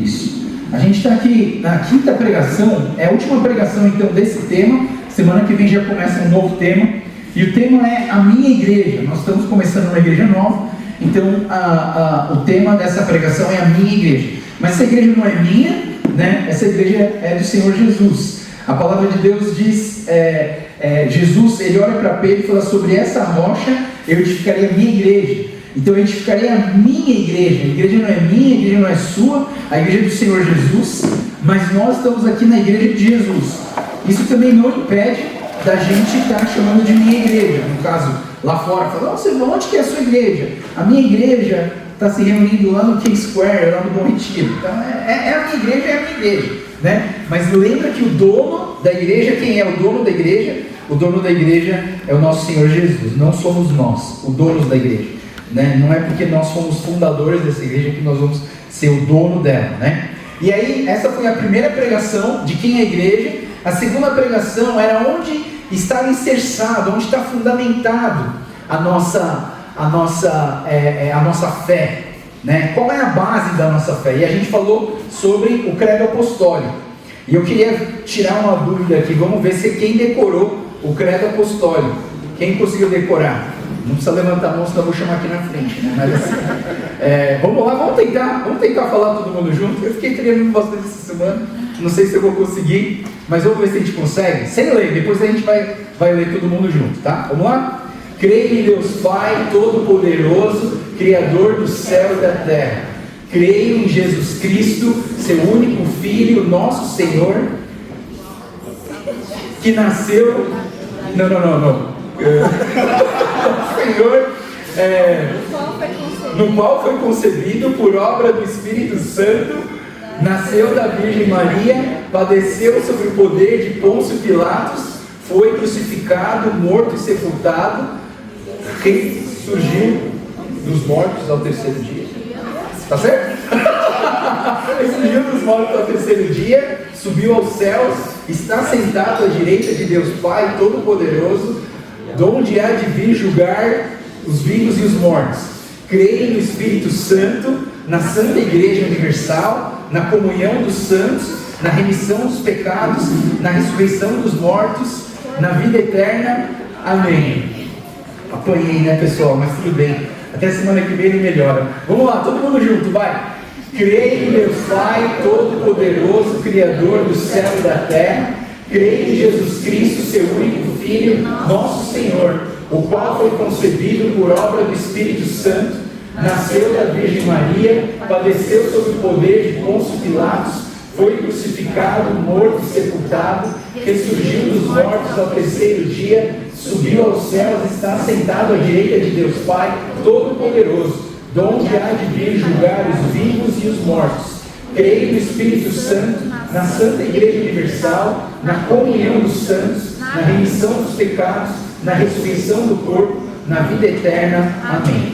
Isso. A gente está aqui na quinta pregação, é a última pregação então desse tema. Semana que vem já começa um novo tema. E o tema é a minha igreja. Nós estamos começando uma igreja nova. Então o tema dessa pregação é a minha igreja. Mas essa igreja não é minha, né? Essa igreja é do Senhor Jesus. A palavra de Deus diz, Jesus, ele olha para Pedro e fala: sobre essa rocha eu edificarei a minha igreja. Então eu edificarei a minha igreja. A igreja não é minha, a igreja não é sua, a igreja é do Senhor Jesus, mas nós estamos aqui na igreja de Jesus. Isso também não impede da gente estar chamando de minha igreja. No caso, lá fora, fala: onde que é a sua igreja? A minha igreja está se reunindo lá no K-Square, lá no Bom Retiro. Então é a minha igreja, é a minha igreja, né? Mas lembra que o dono da igreja, quem é o dono da igreja? O dono da igreja é o nosso Senhor Jesus, não somos nós, os donos da igreja. Né? Não é porque nós somos fundadores dessa igreja que nós vamos ser o dono dela, né? E aí, essa foi a primeira pregação de quem é a igreja. A segunda pregação era onde está alicerçado, onde está fundamentado a nossa fé, né? Qual é a base da nossa fé? E a gente falou sobre o credo apostólico. E eu queria tirar uma dúvida aqui, vamos ver se quem decorou o credo apostólico. Quem conseguiu decorar? Não precisa levantar a mão, senão eu vou chamar aqui na frente, né? Mas assim, vamos lá, vamos tentar falar todo mundo junto. Eu fiquei treinando bastante essa semana, não sei se eu vou conseguir, mas vamos ver se a gente consegue, sem ler, depois a gente vai ler todo mundo junto, tá? Vamos lá? Creio em Deus Pai Todo-Poderoso, Criador do céu e da terra. Creio em Jesus Cristo, seu único Filho, nosso Senhor, que nasceu... Não. Senhor, no qual foi concebido por obra do Espírito Santo, nasceu da Virgem Maria, padeceu sob o poder de Pôncio Pilatos, foi crucificado, morto e sepultado, ressurgiu dos mortos ao terceiro dia. Tá certo? Ressurgiu dos mortos ao terceiro dia, subiu aos céus, está sentado à direita de Deus Pai Todo-Poderoso, de onde há de vir julgar os vivos e os mortos. Creio no Espírito Santo, na Santa Igreja Universal, na comunhão dos santos, na remissão dos pecados, na ressurreição dos mortos, na vida eterna. Amém. Apanhei, né, pessoal? Mas tudo bem. Até semana que vem ele melhora. Vamos lá, todo mundo junto, vai. Creio em Deus Pai Todo-Poderoso, Criador do céu e da terra. Creio em Jesus Cristo, seu único Filho, nosso Senhor, o qual foi concebido por obra do Espírito Santo, nasceu da Virgem Maria, padeceu sob o poder de Pôncio Pilatos, foi crucificado, morto e sepultado, ressurgiu dos mortos ao terceiro dia, subiu aos céus, está sentado à direita de Deus Pai Todo-Poderoso, de onde há de vir julgar os vivos e os mortos. Creio no Espírito Santo, na Santa Igreja Universal, na comunhão dos santos, na remissão dos pecados, na ressurreição do corpo, na vida eterna. Amém.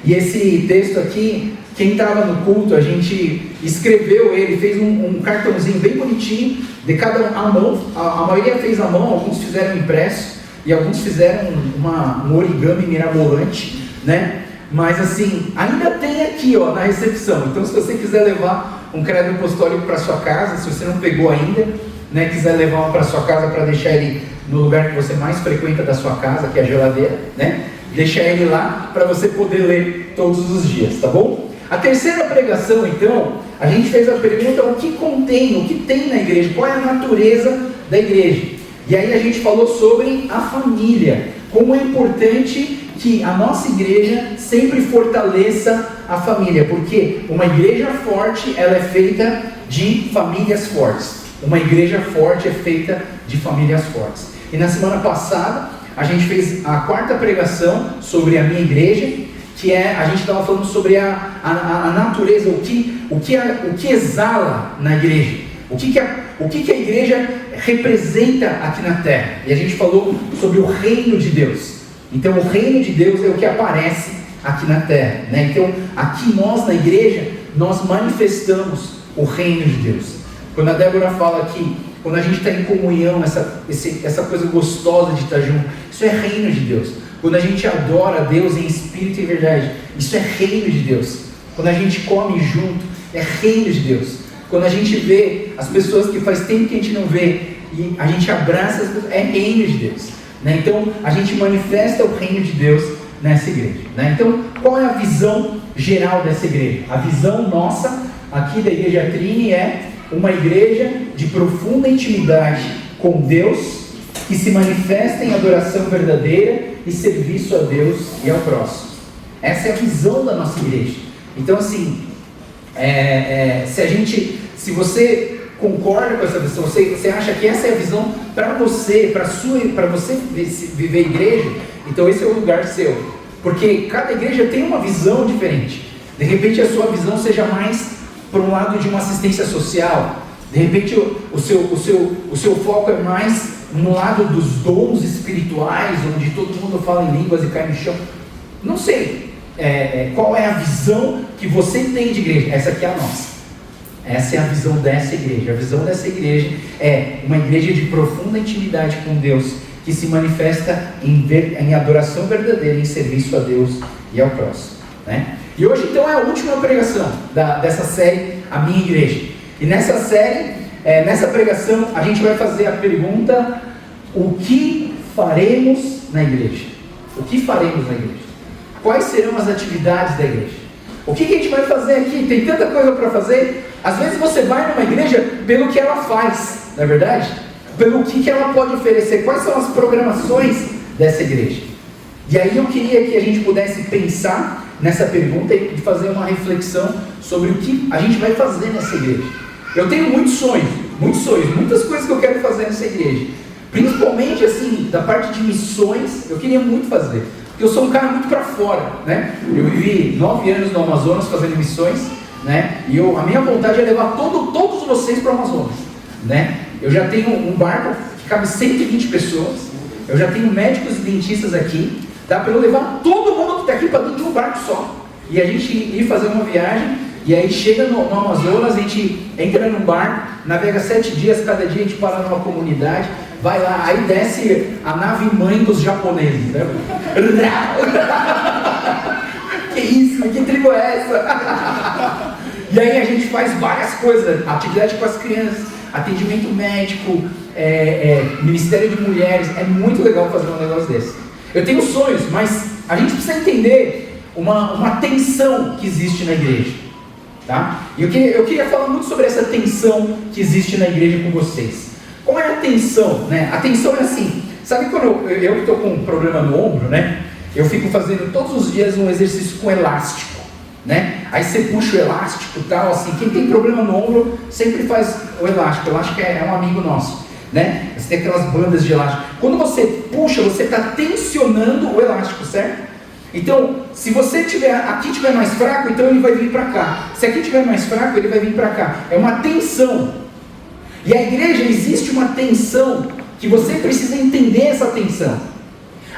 E esse texto aqui, quem estava no culto, a gente escreveu ele, fez um cartãozinho bem bonitinho, de cada um à mão. A maioria fez à mão, alguns fizeram impresso, e alguns fizeram um origami mirabolante, né? Mas assim, ainda tem aqui, ó, na recepção. Então, se você quiser levar um credo apostólico para sua casa, se você não pegou ainda, né, quiser levar um para sua casa para deixar ele no lugar que você mais frequenta da sua casa, que é a geladeira, né? Deixa ele lá para você poder ler todos os dias, tá bom? A terceira pregação, então, a gente fez a pergunta: o que tem na igreja? Qual é a natureza da igreja? E aí a gente falou sobre a família, como é importante que a nossa igreja sempre fortaleça a família, porque uma igreja forte, ela é feita de famílias fortes. Uma igreja forte é feita de famílias fortes. E na semana passada, a gente fez a quarta pregação sobre a minha igreja, que a gente estava falando sobre a natureza, o que exala na igreja, o que a igreja representa aqui na terra. E a gente falou sobre o reino de Deus. Então o reino de Deus é o que aparece aqui na terra, né? Então aqui nós na igreja, nós manifestamos o reino de Deus. Quando a Débora fala que quando a gente está em comunhão, essa coisa gostosa de estar junto, isso é reino de Deus. Quando a gente adora a Deus em espírito e verdade, isso é reino de Deus. Quando a gente come junto, é reino de Deus. Quando a gente vê as pessoas que faz tempo que a gente não vê, e a gente abraça as pessoas, é reino de Deus, né? Então a gente manifesta o reino de Deus nessa igreja, né? Então qual é a visão geral dessa igreja? A visão nossa aqui da Igreja Trini é uma igreja de profunda intimidade com Deus, que se manifesta em adoração verdadeira e serviço a Deus e ao próximo. Essa é a visão da nossa igreja. Então assim, se você concorda com essa visão, você acha que essa é a visão para você, para você viver igreja, então esse é o lugar seu, porque cada igreja tem uma visão diferente. De repente a sua visão seja mais para um lado de uma assistência social, de repente o seu foco é mais no lado dos dons espirituais, onde todo mundo fala em línguas e cai no chão. Não sei qual é a visão que você tem de igreja. Essa aqui é a nossa. Essa é a visão dessa igreja. A visão dessa igreja é uma igreja de profunda intimidade com Deus, que se manifesta em adoração verdadeira, em serviço a Deus e ao próximo, né? E hoje então é a última pregação dessa série, A Minha Igreja. E nessa série, nessa pregação, a gente vai fazer a pergunta: o que faremos na igreja? O que faremos na igreja? Quais serão as atividades da igreja? O que a gente vai fazer aqui? Tem tanta coisa para fazer. Às vezes você vai numa igreja pelo que ela faz, não é verdade? Pelo que ela pode oferecer. Quais são as programações dessa igreja? E aí eu queria que a gente pudesse pensar nessa pergunta e fazer uma reflexão sobre o que a gente vai fazer nessa igreja. Eu tenho muitos sonhos, muitas coisas que eu quero fazer nessa igreja. Principalmente assim, da parte de missões, eu queria muito fazer. Porque eu sou um cara muito para fora, né? Eu vivi 9 anos no Amazonas fazendo missões, né? E a minha vontade é levar todos vocês para o Amazonas, né? Eu já tenho um barco que cabe 120 pessoas, eu já tenho médicos e dentistas aqui, dá para eu levar todo mundo que está aqui para dentro de um barco só. E a gente ir fazer uma viagem, e aí chega no Amazonas, a gente entra num barco, navega 7 dias, cada dia a gente para numa comunidade, vai lá, aí desce a nave mãe dos japoneses, né? Que isso, que tribo é essa? E aí a gente faz várias coisas, atividade com as crianças, atendimento médico, Ministério de Mulheres. É muito legal fazer um negócio desse. Eu tenho sonhos, mas a gente precisa entender uma tensão que existe na igreja, tá? E eu queria falar muito sobre essa tensão que existe na igreja com vocês. Qual é a tensão, né? A tensão é assim, sabe quando eu estou com um problema no ombro, né? Eu fico fazendo todos os dias um exercício com elástico, né? Aí você puxa o elástico e tal, assim, quem tem problema no ombro sempre faz o elástico. O elástico é um amigo nosso, né? Você tem aquelas bandas de elástico. Quando você puxa, você está tensionando o elástico, certo? Então, se você aqui tiver mais fraco, então ele vai vir para cá. Se aqui tiver mais fraco, ele vai vir para cá. É uma tensão. E a igreja, existe uma tensão que você precisa entender essa tensão.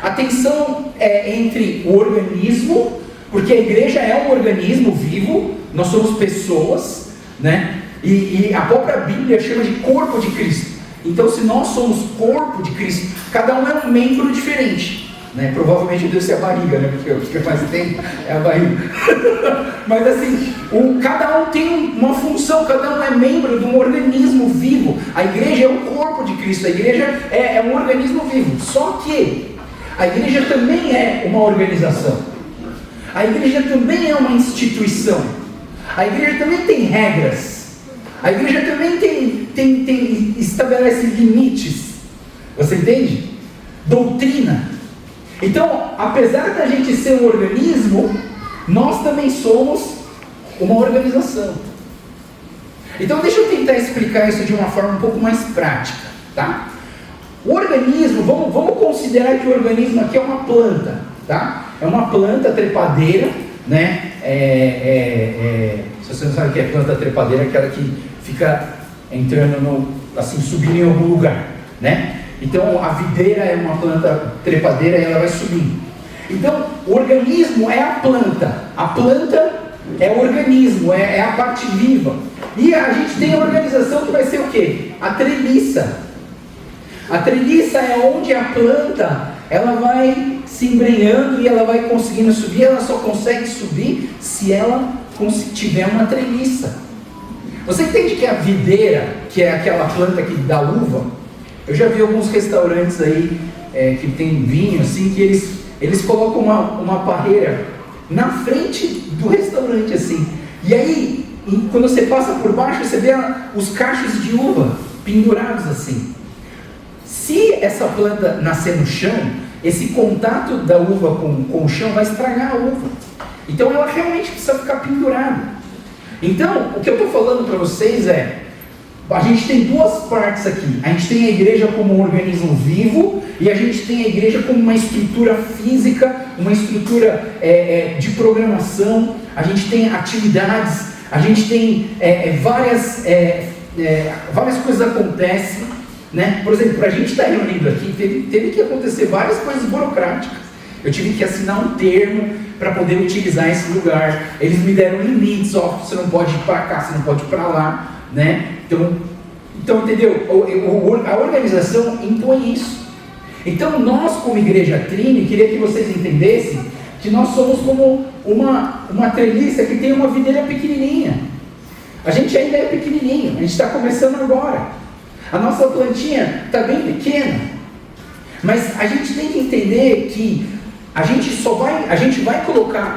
A tensão é entre o organismo, porque a igreja é um organismo vivo, nós somos pessoas, né? E a própria Bíblia chama de corpo de Cristo. Então, se nós somos corpo de Cristo, cada um é um membro diferente, né? Provavelmente deve ser a barriga, né? Porque faz tempo é a barriga. Mas assim, cada um tem uma função, cada um é membro de um organismo vivo. A igreja é o corpo de Cristo, a igreja é um organismo vivo. Só que a igreja também é uma organização. A igreja também é uma instituição. A igreja também tem regras. A igreja também estabelece limites. Você entende? Doutrina. Então, apesar da gente ser um organismo, nós também somos uma organização. Então, deixa eu tentar explicar isso de uma forma um pouco mais prática, tá? O organismo, vamos considerar que o organismo aqui é uma planta, tá? É uma planta trepadeira, né? Se você não sabe o que é planta trepadeira, é aquela que fica entrando assim, subindo em algum lugar, né? Então a videira é uma planta trepadeira e ela vai subindo. Então o organismo é a planta é o organismo, é a parte viva. E a gente tem a organização que vai ser o quê? A treliça. A treliça é onde a planta ela vai se embrenhando e ela vai conseguindo subir. Ela só consegue subir se ela tiver uma treliça. Você entende que a videira, que é aquela planta que dá uva, eu já vi alguns restaurantes aí que tem vinho, assim, que eles colocam uma parreira na frente do restaurante, assim. E aí, quando você passa por baixo, você vê os cachos de uva pendurados assim. Se essa planta nascer no chão, esse contato da uva com o chão vai estragar a uva. Então ela realmente precisa ficar pendurada. Então, o que eu estou falando para vocês a gente tem duas partes aqui. A gente tem a igreja como um organismo vivo e a gente tem a igreja como uma estrutura física, uma estrutura de programação. A gente tem atividades, a gente tem várias coisas acontecem, né? Por exemplo, para a gente estar reunido aqui, teve que acontecer várias coisas burocráticas. Eu tive que assinar um termo para poder utilizar esse lugar. Eles me deram limites, você não pode ir para cá, você não pode ir para lá, né? Então entendeu? A organização impõe isso. Então nós, como Igreja Trini, queria que vocês entendessem que nós somos como uma treliça que tem uma videira pequenininha. A gente ainda é pequenininho, a gente está começando agora. A nossa plantinha está bem pequena, mas a gente tem que entender que a gente vai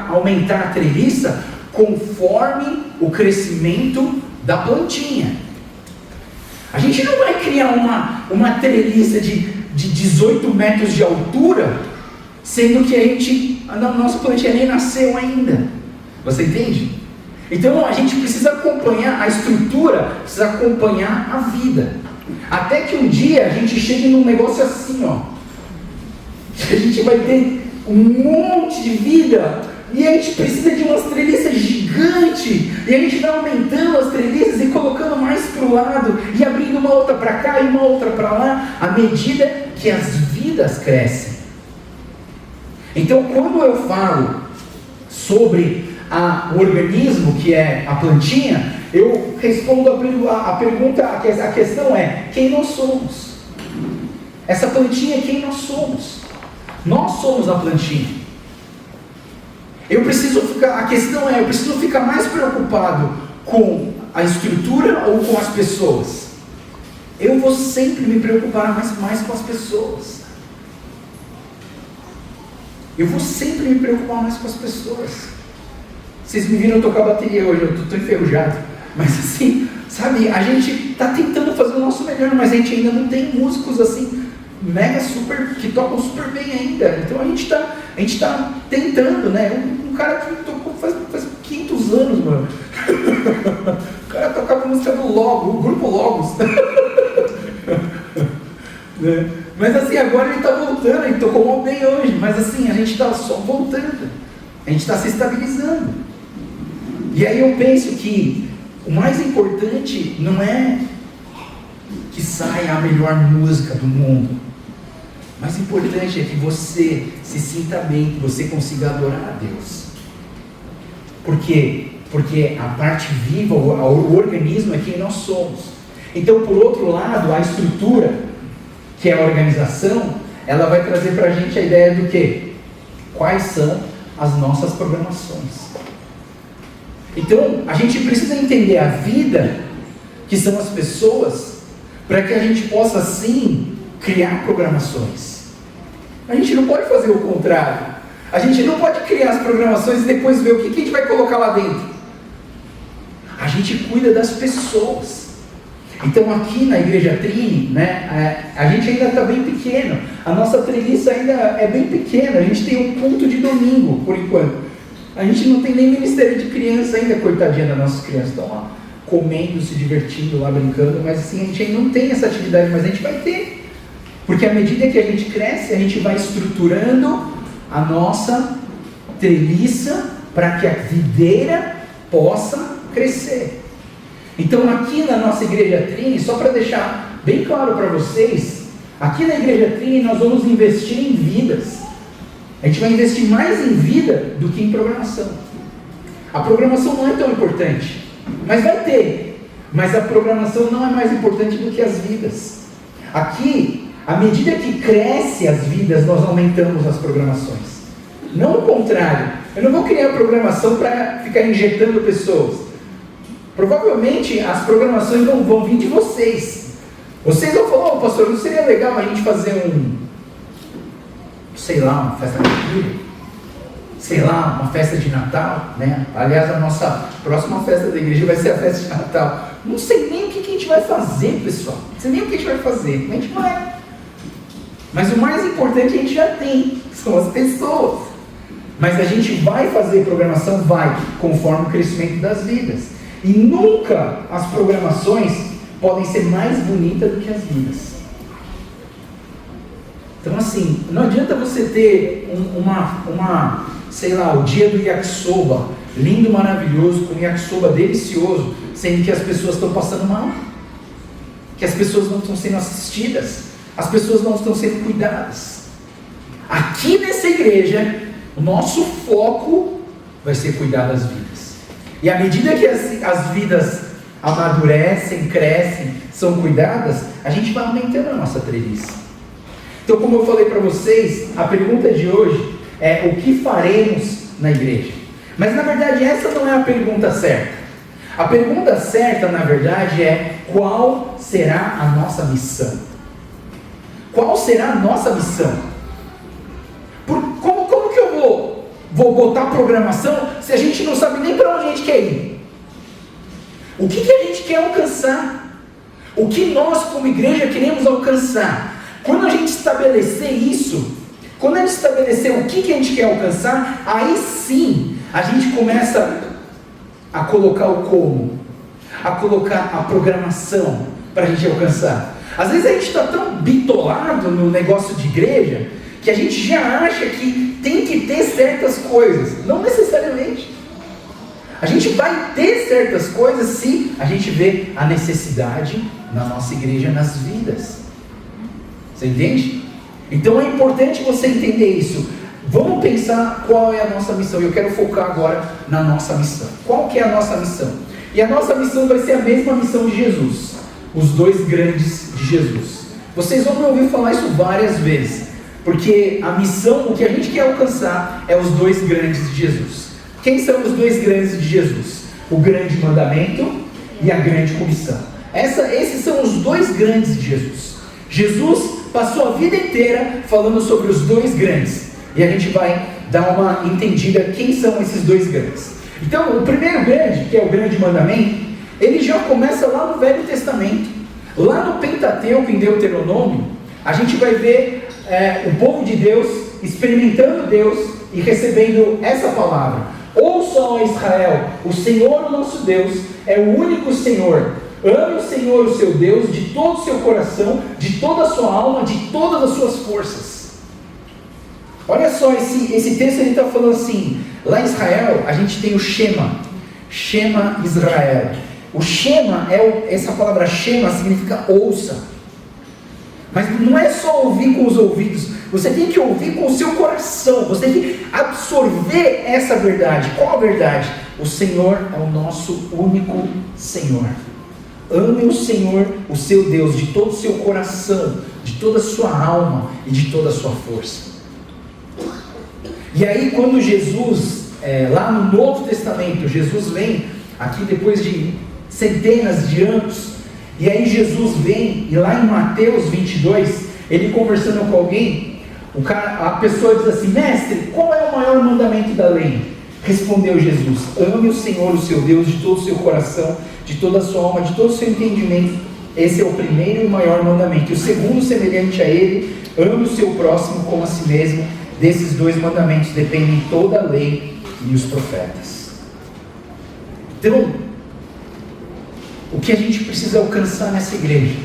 aumentar a treliça conforme o crescimento da plantinha. A gente não vai criar uma treliça de 18 metros de altura, sendo que a nossa plantinha nem nasceu ainda. Você entende? Então a gente precisa acompanhar a estrutura, precisa acompanhar a vida. Até que um dia a gente chegue num negócio assim, ó. A gente vai ter um monte de vida e a gente precisa de umas treliças gigantes, e a gente vai aumentando as treliças e colocando mais para o lado e abrindo uma outra para cá e uma outra para lá, à medida que as vidas crescem. Então, quando eu falo sobre o organismo, que é a plantinha, eu respondo a pergunta, a questão é: quem nós somos? Essa plantinha é quem nós somos. Nós somos a plantinha. Eu preciso ficar mais preocupado com a estrutura ou com as pessoas? Eu vou sempre me preocupar mais com as pessoas. Eu vou sempre me preocupar mais com as pessoas. Vocês me viram tocar bateria hoje, eu estou enferrujado. Mas assim, sabe, a gente está tentando fazer o nosso melhor, mas a gente ainda não tem músicos assim, mega super, que tocam super bem ainda. Então a gente tá tentando, né? Um cara que tocou faz 500 anos, mano. O cara tocava música do Logo, o grupo Logos. Né? Mas assim, agora ele está voltando, ele tocou mal bem hoje, mas assim, a gente está só voltando, a gente está se estabilizando. E aí eu penso que o mais importante não é que saia a melhor música do mundo. O mais importante é que você se sinta bem, que você consiga adorar a Deus. Por quê? Porque a parte viva, o organismo é quem nós somos. Então, por outro lado, a estrutura, que é a organização, ela vai trazer para a gente a ideia do quê? Quais são as nossas programações. Então, a gente precisa entender a vida, que são as pessoas, para que a gente possa, sim, criar programações. A gente não pode fazer o contrário. A gente não pode criar as programações e depois ver o que a gente vai colocar lá dentro. A gente cuida das pessoas. Então aqui na Igreja Trini, né, a gente ainda está bem pequeno. A nossa treliça ainda é bem pequena. A gente tem um culto de domingo, por enquanto. A gente não tem nem ministério de criança ainda, coitadinha das nossas crianças. Estão lá comendo, se divertindo, lá brincando. Mas assim, a gente ainda não tem essa atividade, mas a gente vai ter. Porque à medida que a gente cresce, a gente vai estruturando a nossa treliça para que a videira possa crescer. Então aqui na nossa Igreja Trini, só para deixar bem claro para vocês, aqui na Igreja Trini nós vamos investir em vidas. A gente vai investir mais em vida do que em programação. A programação não é tão importante, mas vai ter. Mas a programação não é mais importante do que as vidas. Aqui, à medida que cresce as vidas, nós aumentamos as programações. Não o contrário. Eu não vou criar programação para ficar injetando pessoas. Provavelmente as programações vão vir de vocês. Vocês vão falar, pastor, não seria legal a gente fazer uma festa de Natal? Sei lá, uma festa de Natal, né? Aliás, a nossa próxima festa da igreja vai ser a festa de Natal. Não sei nem o que a gente vai fazer, pessoal. Não sei nem o que a gente vai fazer. A gente vai. Mas o mais importante a gente já tem, são as pessoas. Mas a gente vai fazer programação, conforme o crescimento das vidas. E nunca as programações podem ser mais bonitas do que as vidas. Então assim, não adianta você ter o dia do yakisoba, lindo, maravilhoso, com yakisoba delicioso, sendo que as pessoas estão passando mal, que as pessoas não estão sendo assistidas, as pessoas não estão sendo cuidadas. Aqui nessa igreja, o nosso foco vai ser cuidar das vidas. E à medida que as vidas amadurecem, crescem, são cuidadas, a gente vai aumentando a nossa treliça. Então, como eu falei para vocês, a pergunta de hoje é: o que faremos na igreja? Mas na verdade essa não é a pergunta certa. A pergunta certa, na verdade, é: qual será a nossa missão? Qual será a nossa missão? Como que eu vou botar programação se a gente não sabe nem para onde a gente quer ir? O que a gente quer alcançar? O que nós como igreja queremos alcançar? Quando a gente estabelecer isso, quando a gente estabelecer o que a gente quer alcançar, aí sim a gente começa a colocar o como, a colocar a programação para a gente alcançar. Às vezes a gente está tão bitolado no negócio de igreja que a gente já acha que tem que ter certas coisas. Não necessariamente. A gente vai ter certas coisas se a gente vê a necessidade na nossa igreja, nas vidas. Você entende? Então é importante você entender isso. Vamos pensar qual é a nossa missão. Eu quero focar agora na nossa missão. Qual que é a nossa missão? E a nossa missão vai ser a mesma missão de Jesus. Os dois grandes de Jesus. Vocês vão me ouvir falar isso várias vezes. Porque a missão, o que a gente quer alcançar é os dois grandes de Jesus. Quem são os dois grandes de Jesus? O grande mandamento e a grande comissão. Esses são os dois grandes de Jesus. Jesus passou a vida inteira falando sobre os dois grandes. E a gente vai dar uma entendida quem são esses dois grandes. Então, o primeiro grande, que é o grande mandamento, ele já começa lá no Velho Testamento. Lá no Pentateuco, em Deuteronômio, a gente vai ver o povo de Deus experimentando Deus e recebendo essa palavra. Ouça, ó Israel, o Senhor, o nosso Deus, é o único Senhor. Ame o Senhor, o seu Deus, de todo o seu coração, de toda a sua alma, de todas as suas forças. Olha só, esse texto ele está falando assim, lá em Israel a gente tem o Shema Israel. O Shema, essa palavra Shema significa ouça. Mas não é só ouvir com os ouvidos, você tem que ouvir com o seu coração, você tem que absorver essa verdade. Qual a verdade? O Senhor é o nosso único Senhor. Ame o Senhor, o seu Deus, de todo o seu coração, de toda a sua alma e de toda a sua força. E aí quando Jesus, lá no Novo Testamento, Jesus vem, aqui depois de centenas de anos, e aí Jesus vem, e lá em Mateus 22, ele conversando com alguém, a pessoa diz assim: mestre, qual é o maior mandamento da lei? Respondeu Jesus: ame o Senhor, o seu Deus, de todo o seu coração, de toda a sua alma, de todo o seu entendimento. Esse é o primeiro e maior mandamento. E o segundo, semelhante a ele: ame o seu próximo como a si mesmo. Desses dois mandamentos dependem toda a lei e os profetas. Então, o que a gente precisa alcançar nessa igreja?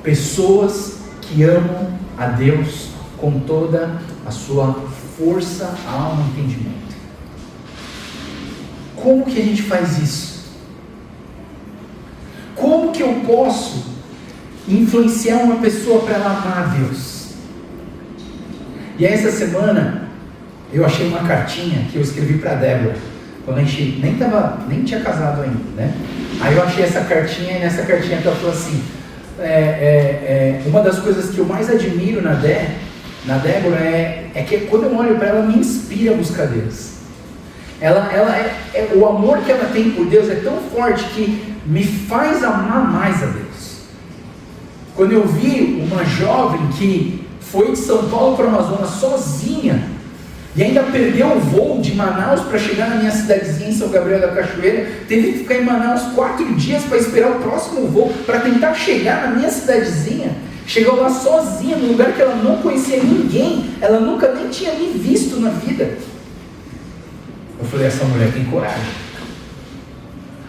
Pessoas que amam a Deus com toda a sua força, alma e entendimento. Como que a gente faz isso? Como que eu posso influenciar uma pessoa para ela amar a Deus? E aí, essa semana eu achei uma cartinha que eu escrevi para a Débora, quando a gente nem tinha casado ainda, né? Aí eu achei essa cartinha, e nessa cartinha ela falou assim: uma das coisas que eu mais admiro na Débora é que quando eu olho para ela, me inspira a buscar Deus. O amor que ela tem por Deus é tão forte que me faz amar mais a Deus. Quando eu vi uma jovem que foi de São Paulo para o Amazonas sozinha, e ainda perdeu o voo de Manaus para chegar na minha cidadezinha em São Gabriel da Cachoeira, teve que ficar em Manaus 4 dias para esperar o próximo voo, para tentar chegar na minha cidadezinha. Chegou lá sozinha, num lugar que ela não conhecia ninguém, ela nunca nem tinha me visto na vida. Eu falei, essa mulher tem coragem.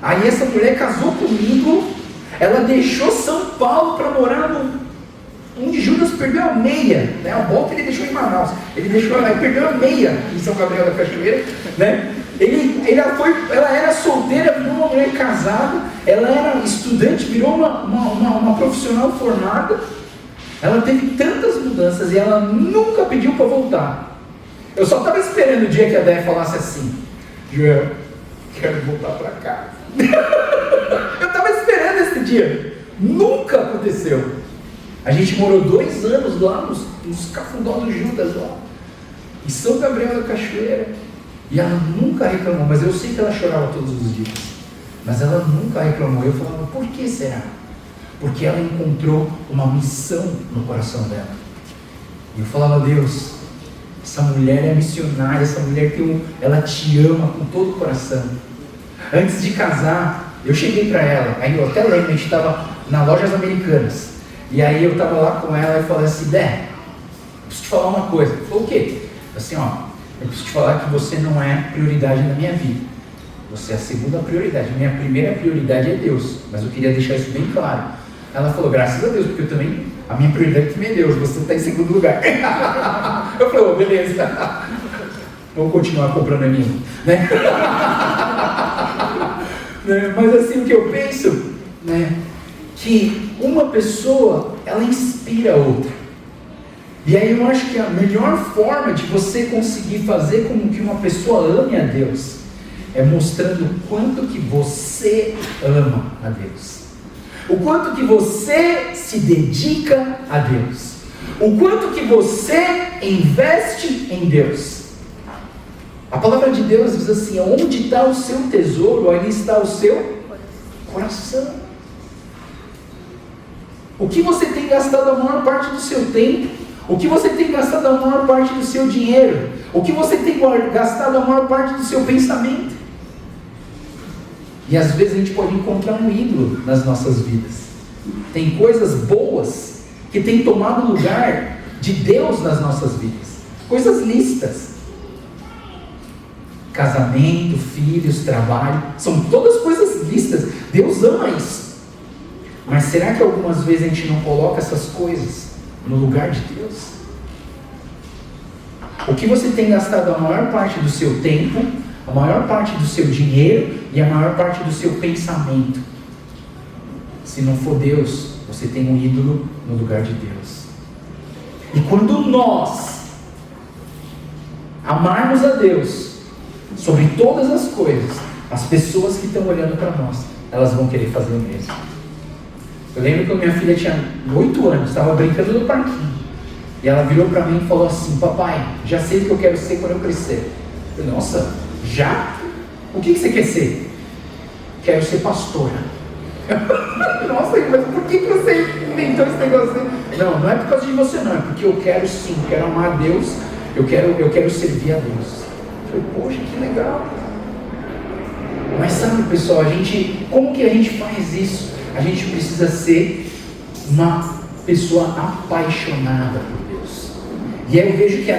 Aí essa mulher casou comigo, ela deixou São Paulo para morar onde Judas perdeu a meia, né? A volta ele deixou em Manaus, ele perdeu a meia em São Gabriel da Cachoeira, né? Ela era solteira, virou uma mulher casada, ela era estudante, virou uma profissional formada. Ela teve tantas mudanças e ela nunca pediu para voltar. Eu só estava esperando o dia que a Déia falasse assim: Joel, quero voltar para casa. Eu estava esperando esse dia, nunca aconteceu. A gente morou 2 anos lá nos Cafundó do Judas, lá em São Gabriel da Cachoeira, e ela nunca reclamou. Mas eu sei que ela chorava todos os dias, mas ela nunca reclamou. Eu falava, por que será? Porque ela encontrou uma missão no coração dela. E eu falava, Deus, essa mulher é missionária, essa mulher ela te ama com todo o coração. Antes de casar, eu cheguei para ela, aí eu até lembro, a gente estava na Lojas Americanas, e aí eu estava lá com ela e falei assim, Dé, eu preciso te falar uma coisa. Ela falou, o quê? Assim, ó, eu preciso te falar que você não é prioridade na minha vida. Você é a segunda prioridade. Minha primeira prioridade é Deus, mas eu queria deixar isso bem claro. Ela falou, graças a Deus, porque eu também, a minha prioridade também é Deus, você está em segundo lugar. Eu falei, beleza, vou continuar comprando a minha, né? Mas assim, o que eu penso, né, que uma pessoa, ela inspira a outra. E aí eu acho que a melhor forma de você conseguir fazer com que uma pessoa ame a Deus é mostrando o quanto que você ama a Deus, o quanto que você se dedica a Deus, o quanto que você investe em Deus. A palavra de Deus diz assim, onde está o seu tesouro, ali está o seu coração. O que você tem gastado a maior parte do seu tempo? O que você tem gastado a maior parte do seu dinheiro? O que você tem gastado a maior parte do seu pensamento? E às vezes a gente pode encontrar um ídolo nas nossas vidas. Tem coisas boas que têm tomado lugar de Deus nas nossas vidas. Coisas lícitas. Casamento, filhos, trabalho, são todas coisas lícitas. Deus ama isso. Mas será que algumas vezes a gente não coloca essas coisas no lugar de Deus? O que você tem gastado a maior parte do seu tempo, a maior parte do seu dinheiro e a maior parte do seu pensamento? Se não for Deus, você tem um ídolo no lugar de Deus. E quando nós amarmos a Deus sobre todas as coisas, as pessoas que estão olhando para nós, elas vão querer fazer o mesmo. Eu lembro que minha filha tinha 8 anos, estava brincando no parquinho, e ela virou para mim e falou assim, papai, já sei o que eu quero ser quando eu crescer. Eu falei, nossa, já? O que você quer ser? Quero ser pastora. Nossa, mas por que você inventou esse negócio? Não é por causa de você não, é porque eu quero sim, eu quero amar a Deus, eu quero servir a Deus. Eu falei, poxa, que legal. Mas sabe, pessoal, como que a gente faz isso? A gente precisa ser uma pessoa apaixonada por Deus. E aí eu vejo que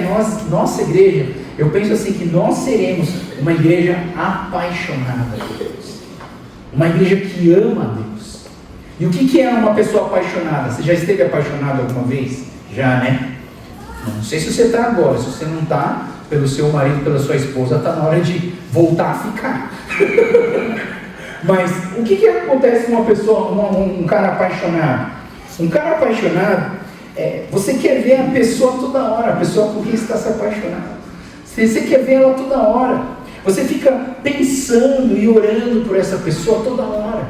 nossa igreja, eu penso assim, que nós seremos uma igreja apaixonada por Deus. Uma igreja que ama a Deus. E o que é uma pessoa apaixonada? Você já esteve apaixonado alguma vez? Já, né? Não sei se você está agora. Se você não está, pelo seu marido, pela sua esposa, está na hora de voltar a ficar. Mas o que acontece com uma pessoa, um cara apaixonado? Um cara apaixonado, você quer ver a pessoa toda hora, a pessoa por quem você está se apaixonando. Você quer ver ela toda hora. Você fica pensando e orando por essa pessoa toda hora.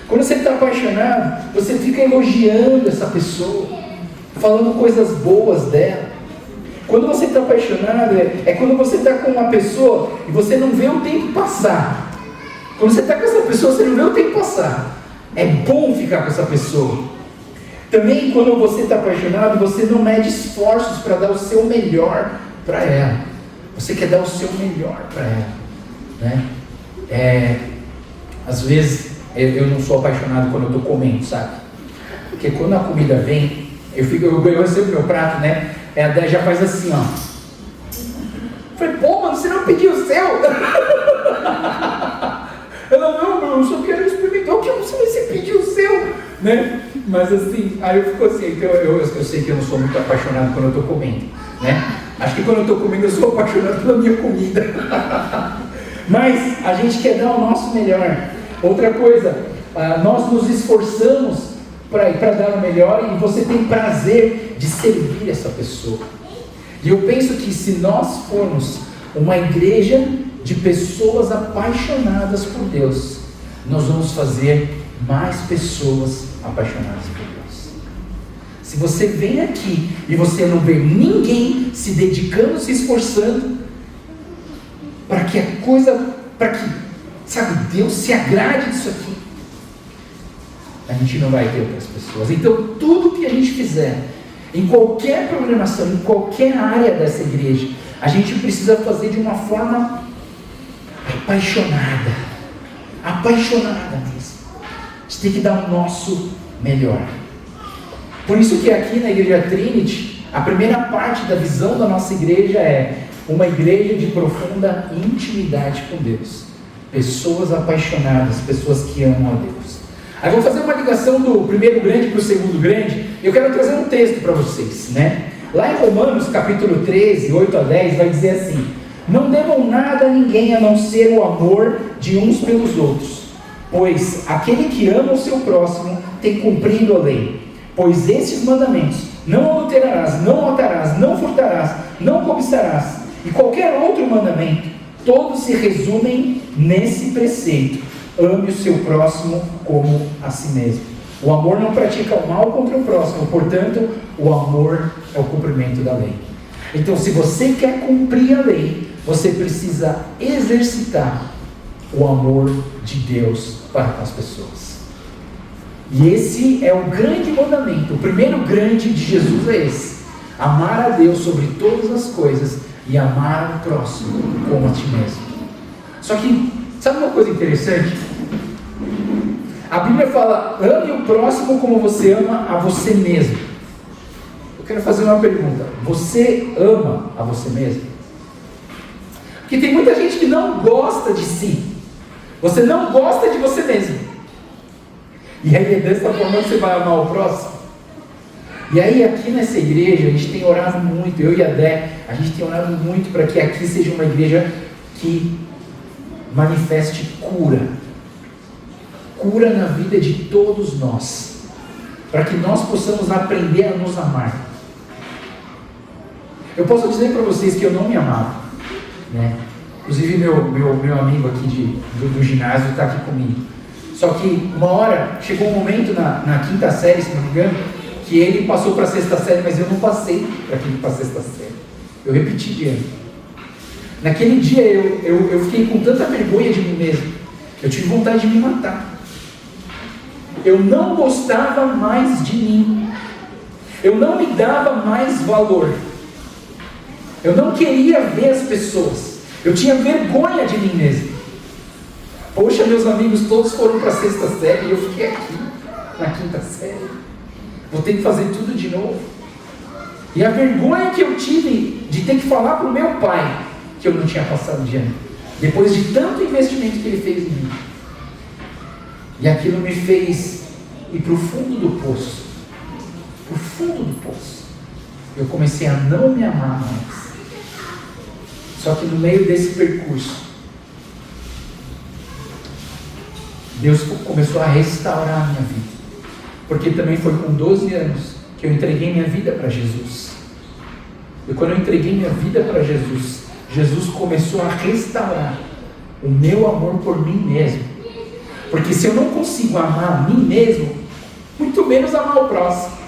Quando você está apaixonado, você fica elogiando essa pessoa, falando coisas boas dela. Quando você está apaixonado, é quando você está com uma pessoa e você não vê o tempo passar. Quando você está com essa pessoa, você não vê o tempo passar. É bom ficar com essa pessoa. Também quando você está apaixonado, você não mede esforços para dar o seu melhor para ela. Você quer dar o seu melhor para ela, né? Às vezes eu não sou apaixonado quando eu estou comendo, sabe? Porque quando a comida vem, eu recebo meu prato, né? A Dé já faz assim, ó. Eu falei, pô, mano, você não pediu o seu? Ela, não, eu só quero experimentar o que você pediu o seu, né? Mas assim, aí eu fico assim, então eu sei que eu não sou muito apaixonado quando eu estou comendo, né? Acho que quando eu estou comendo eu sou apaixonado pela minha comida. Mas a gente quer dar o nosso melhor. Outra coisa, nós nos esforçamos para dar o melhor e você tem prazer de servir essa pessoa. E eu penso que se nós formos uma igreja de pessoas apaixonadas por Deus, nós vamos fazer mais pessoas apaixonadas por Deus. Se você vem aqui e você não vê ninguém se dedicando, se esforçando para que a coisa, para que, sabe, Deus se agrade disso aqui, a gente não vai ter outras pessoas. Então tudo que a gente fizer, em qualquer programação, em qualquer área dessa igreja, a gente precisa fazer de uma forma apaixonada mesmo. A gente tem que dar o nosso melhor. Por isso que aqui na Igreja Trinity, a primeira parte da visão da nossa igreja é uma igreja de profunda intimidade com Deus. Pessoas apaixonadas, pessoas que amam a Deus. Aí vou fazer uma ligação do primeiro grande para o segundo grande. Eu quero trazer um texto para vocês, né? Lá em Romanos capítulo 13, 8 a 10, vai dizer assim: não devam nada a ninguém a não ser o amor de uns pelos outros, pois aquele que ama o seu próximo tem cumprido a lei. Pois estes mandamentos: não adulterarás, não matarás, não furtarás, não cobiçarás, e qualquer outro mandamento, todos se resumem nesse preceito: ame o seu próximo como a si mesmo. O amor não pratica o mal contra o próximo, portanto, o amor é o cumprimento da lei. Então, se você quer cumprir a lei, você precisa exercitar o amor de Deus para com as pessoas. E esse é o grande mandamento. O primeiro grande de Jesus é esse: amar a Deus sobre todas as coisas e amar o próximo como a ti mesmo. Só que, sabe uma coisa interessante? A Bíblia fala: ame o próximo como você ama a você mesmo. Eu quero fazer uma pergunta: você ama a você mesmo? Porque tem muita gente que não gosta de si. Você não gosta de você mesmo. E aí é dessa forma que você vai amar o próximo. E aí aqui nessa igreja a gente tem orado muito, eu e a Dé, a gente tem orado muito para que aqui seja uma igreja que manifeste cura na vida de todos nós, para que nós possamos aprender a nos amar. Eu posso dizer para vocês que eu não me amava, né? Inclusive meu amigo aqui do ginásio está aqui comigo. Só que uma hora, chegou um momento na quinta série, se não me engano, que ele passou para a sexta série, mas eu não passei para a sexta série. Eu repeti de ano. Naquele dia eu fiquei com tanta vergonha de mim mesmo. Eu tive vontade de me matar. Eu não gostava mais de mim. Eu não me dava mais valor. Eu não queria ver as pessoas. Eu tinha vergonha de mim mesmo. Poxa, meus amigos todos foram para a sexta série e eu fiquei aqui na quinta série. Vou ter que fazer tudo de novo. E a vergonha que eu tive de ter que falar para o meu pai que eu não tinha passado de ano, depois de tanto investimento que ele fez em mim. E aquilo me fez ir para o fundo do poço. Para o fundo do poço. Eu comecei a não me amar mais. Só que no meio desse percurso, Deus começou a restaurar a minha vida. Porque também foi com 12 anos que eu entreguei minha vida para Jesus. E quando eu entreguei minha vida para Jesus, Jesus começou a restaurar o meu amor por mim mesmo. Porque se eu não consigo amar a mim mesmo, muito menos amar o próximo.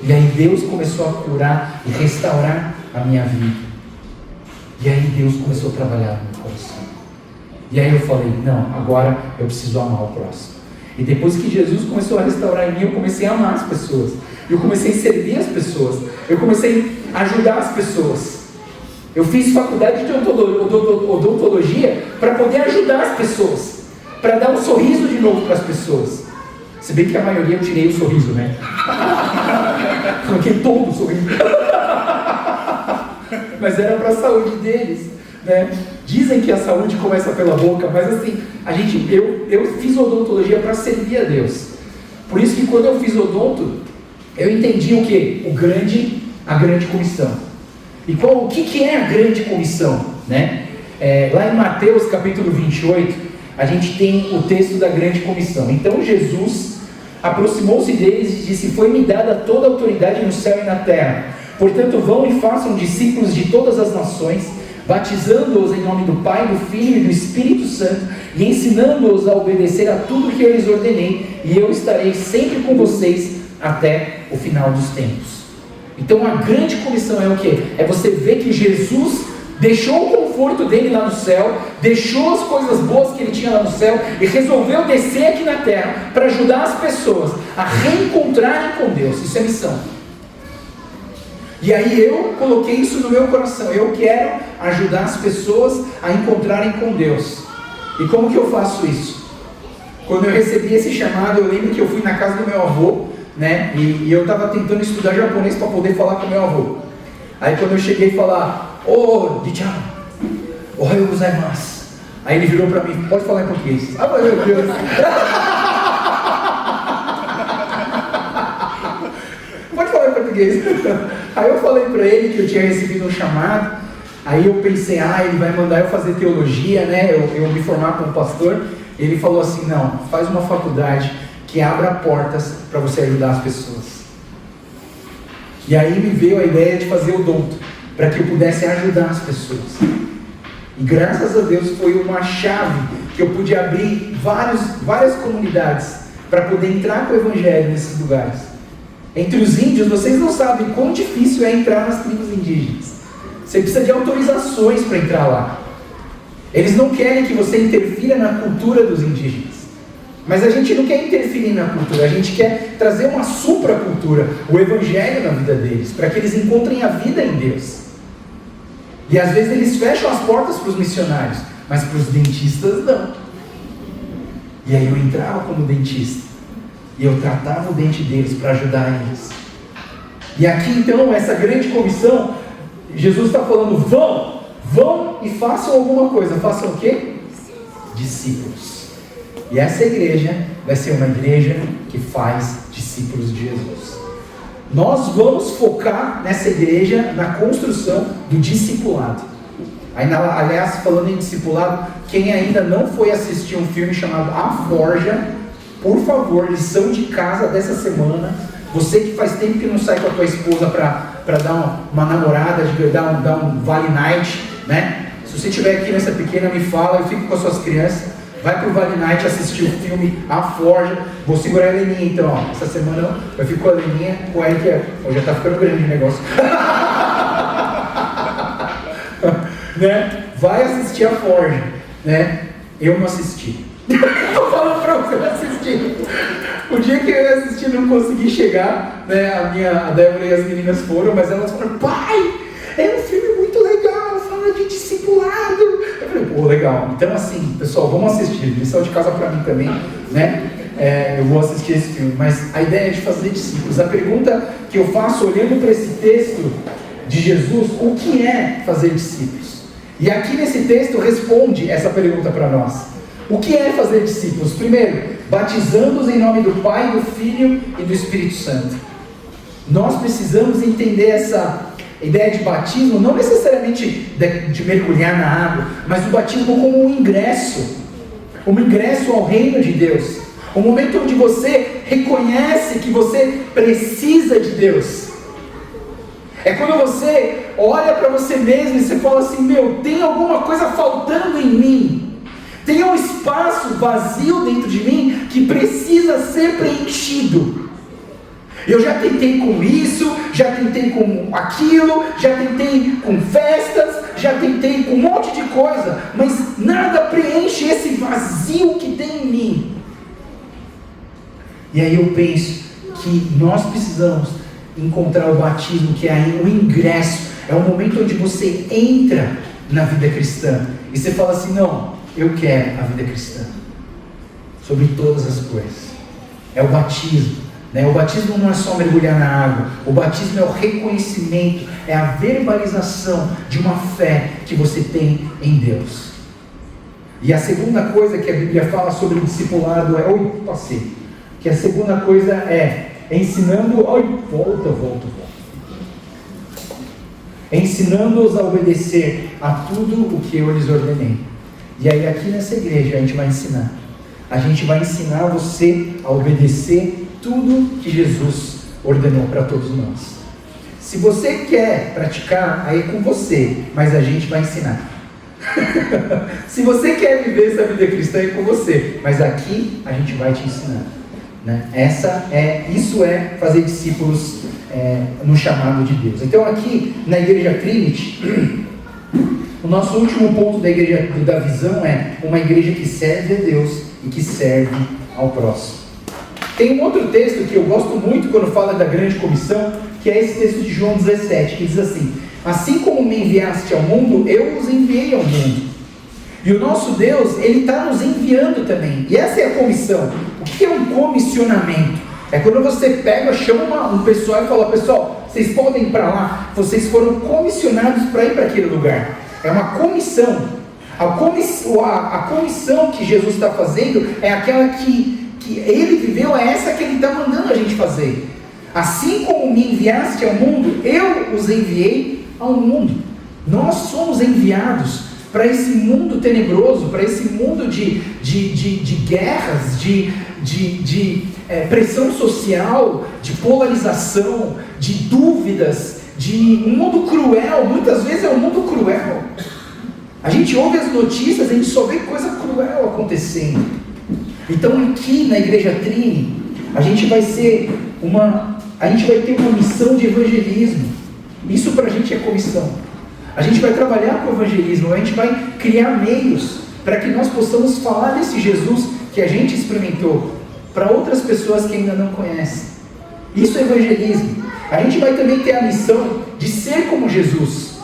E aí Deus começou a curar e restaurar a minha vida. E aí Deus começou a trabalhar no meu coração. E aí eu falei, não, agora eu preciso amar o próximo. E depois que Jesus começou a restaurar em mim, eu comecei a amar as pessoas. Eu comecei a servir as pessoas. Eu comecei a ajudar as pessoas. Eu fiz faculdade de odontologia para poder ajudar as pessoas. Para dar um sorriso de novo para as pessoas. Se bem que a maioria eu tirei o sorriso, né? Coloquei todo o sorriso. Mas era para a saúde deles, né? Dizem que a saúde começa pela boca, mas assim, eu fiz odontologia para servir a Deus. Por isso que quando eu fiz odonto, eu entendi o quê? A grande comissão. E o que é a grande comissão, né? Lá em Mateus capítulo 28, a gente tem o texto da grande comissão. Então Jesus aproximou-se deles e disse: foi-me dada toda a autoridade no céu e na terra. Portanto, vão e façam discípulos de todas as nações, batizando-os em nome do Pai, do Filho e do Espírito Santo, e ensinando-os a obedecer a tudo que eu lhes ordenei, e eu estarei sempre com vocês até o final dos tempos. Então a grande comissão é o quê? É você ver que Jesus deixou o conforto dele lá no céu, deixou as coisas boas que ele tinha lá no céu, e resolveu descer aqui na terra, para ajudar as pessoas a reencontrarem com Deus. Isso é missão. E aí eu coloquei isso no meu coração. Eu quero ajudar as pessoas a encontrarem com Deus. E como que eu faço isso? Quando eu recebi esse chamado, eu lembro que eu fui na casa do meu avô, né? E eu estava tentando estudar japonês para poder falar com o meu avô. Aí quando eu cheguei a falar: ô, Dichan, ohayou gozaimasu. Aí ele virou para mim: pode falar em português. Ah, meu Deus. Pode falar em português. Aí eu falei para ele que eu tinha recebido um chamado. Aí eu pensei: ele vai mandar eu fazer teologia, né? Eu me formar como pastor. Ele falou assim: não, faz uma faculdade que abra portas para você ajudar as pessoas. E aí me veio a ideia de fazer odonto, para que eu pudesse ajudar as pessoas. E graças a Deus foi uma chave que eu pude abrir várias comunidades para poder entrar com o evangelho nesses lugares. Entre os índios, vocês não sabem quão difícil é entrar nas tribos indígenas. Você precisa de autorizações para entrar lá. Eles não querem que você interfira na cultura dos indígenas. Mas a gente não quer interferir na cultura, a gente quer trazer uma supracultura, o evangelho na vida deles, para que eles encontrem a vida em Deus. E às vezes eles fecham as portas para os missionários, mas para os dentistas não. E aí eu entrava como dentista, e eu tratava o dente deles para ajudar eles. E aqui então, essa grande comissão, Jesus está falando: vão e façam alguma coisa. Façam o quê? Discípulos. E essa igreja vai ser uma igreja que faz discípulos de Jesus. Nós vamos focar nessa igreja na construção do discipulado. Aliás, falando em discipulado, quem ainda não foi assistir um filme chamado A Forja, por favor, lição de casa dessa semana. Você que faz tempo que não sai com a tua esposa para dar uma namorada, dar um Vale Night, né? Se você estiver aqui nessa pequena, me fala, eu fico com as suas crianças. Vai pro Vale Night assistir o filme A Forja. Vou segurar a Leninha então, ó. Essa semana eu fico com a Leninha, com a Erika. Já tá ficando grande o negócio. Né? Vai assistir A Forja, né? Eu não assisti. Tô falando pra você assistir. O dia que eu ia assistir não consegui chegar, né? A Débora e as meninas foram, mas elas falaram: pai, é um filme muito legal, fala de discipulado. Eu falei: pô, legal. Então assim, pessoal, vamos assistir. Lição de casa pra mim também, né? Eu vou assistir esse filme. Mas a ideia é de fazer discípulos. A pergunta que eu faço olhando para esse texto de Jesus: o que é fazer discípulos? E aqui nesse texto responde essa pergunta para nós. O que é fazer discípulos? Primeiro, batizando-os em nome do Pai, do Filho e do Espírito Santo. Nós precisamos entender essa ideia de batismo, não necessariamente de mergulhar na água, mas o batismo como um ingresso ao reino de Deus. Um momento onde você reconhece que você precisa de Deus. É quando você olha para você mesmo e você fala assim: meu, tem alguma coisa faltando em mim. Tem um espaço vazio dentro de mim que precisa ser preenchido. Eu já tentei com isso, já tentei com aquilo, já tentei com festas, já tentei com um monte de coisa, mas nada preenche esse vazio que tem em mim. E aí eu penso que nós precisamos encontrar o batismo, que é o ingresso, é o momento onde você entra na vida cristã, e você fala assim, não, eu quero a vida cristã, sobre todas as coisas. É o batismo. O batismo não é só mergulhar na água, o batismo é o reconhecimento, é a verbalização de uma fé que você tem em Deus. E a segunda coisa que a Bíblia fala sobre o discipulado é, que a segunda coisa é ensinando, ensinando-os a obedecer a tudo o que eu lhes ordenei. E aí aqui nessa igreja a gente vai ensinar você a obedecer tudo que Jesus ordenou para todos nós. Se você quer praticar, aí é com você, mas a gente vai ensinar. Se você quer viver essa vida cristã, é com você, mas aqui a gente vai te ensinar, né? Isso é fazer discípulos no chamado de Deus. Então aqui na Igreja Trinity, o nosso último ponto da visão é uma igreja que serve a Deus e que serve ao próximo. Tem um outro texto que eu gosto muito quando fala da grande comissão, que é esse texto de João 17, que diz assim: assim como me enviaste ao mundo, eu os enviei ao mundo. E o nosso Deus, Ele está nos enviando também. E essa é a comissão. O que é um comissionamento? É quando você chama um pessoal e fala, pessoal, vocês podem ir para lá, vocês foram comissionados para ir para aquele lugar. É uma comissão. A comissão que Jesus está fazendo é aquela que Ele viveu, é essa que Ele está mandando a gente fazer. Assim como me enviaste ao mundo, eu os enviei ao mundo. Nós somos enviados para esse mundo tenebroso, para esse mundo de guerras, de pressão social, de polarização, de dúvidas, de um mundo cruel. Muitas vezes é um mundo cruel. A gente ouve as notícias, a gente só vê coisa cruel acontecendo. Então aqui na Igreja Trini, a gente vai ter uma missão de evangelismo. Isso para a gente é comissão. A gente vai trabalhar com o evangelismo, a gente vai criar meios para que nós possamos falar desse Jesus que a gente experimentou para outras pessoas que ainda não conhecem. Isso é evangelismo. A gente vai também ter a missão de ser como Jesus.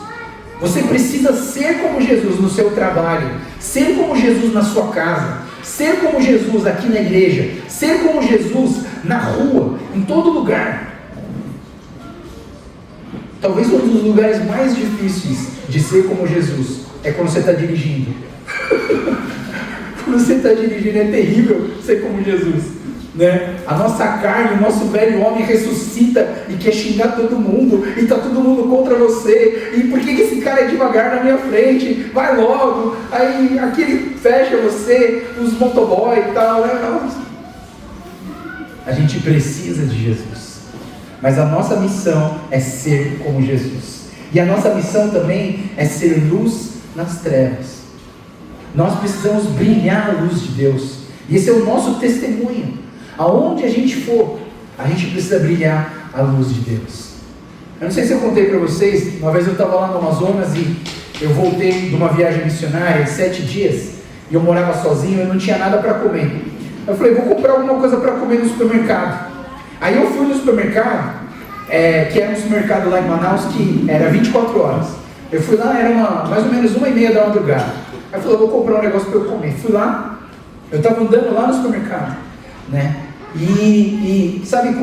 Você precisa ser como Jesus no seu trabalho, ser como Jesus na sua casa, ser como Jesus aqui na igreja, ser como Jesus na rua, em todo lugar. Talvez um dos lugares mais difíceis de ser como Jesus é quando você está dirigindo. Quando você está dirigindo é terrível ser como Jesus, né? A nossa carne, o nosso velho homem ressuscita e quer xingar todo mundo, e está todo mundo contra você, e por que esse cara é devagar na minha frente? Vai logo, aí aquele fecha você, os motoboy e tal, né? A gente precisa de Jesus. Mas a nossa missão é ser como Jesus. E a nossa missão também é ser luz nas trevas. Nós precisamos brilhar a luz de Deus. E esse é o nosso testemunho. Aonde a gente for, a gente precisa brilhar a luz de Deus. Eu não sei se eu contei para vocês, uma vez eu estava lá no Amazonas e eu voltei de uma viagem missionária, 7 dias, e eu morava sozinho, eu não tinha nada para comer. Eu falei, vou comprar alguma coisa para comer no supermercado. Aí eu fui no supermercado, que era um supermercado lá em Manaus, que era 24 horas. Eu fui lá, era mais ou menos 1h30 da madrugada. Aí eu falei, vou comprar um negócio para eu comer. Fui lá, eu estava andando lá no supermercado, né? E sabe,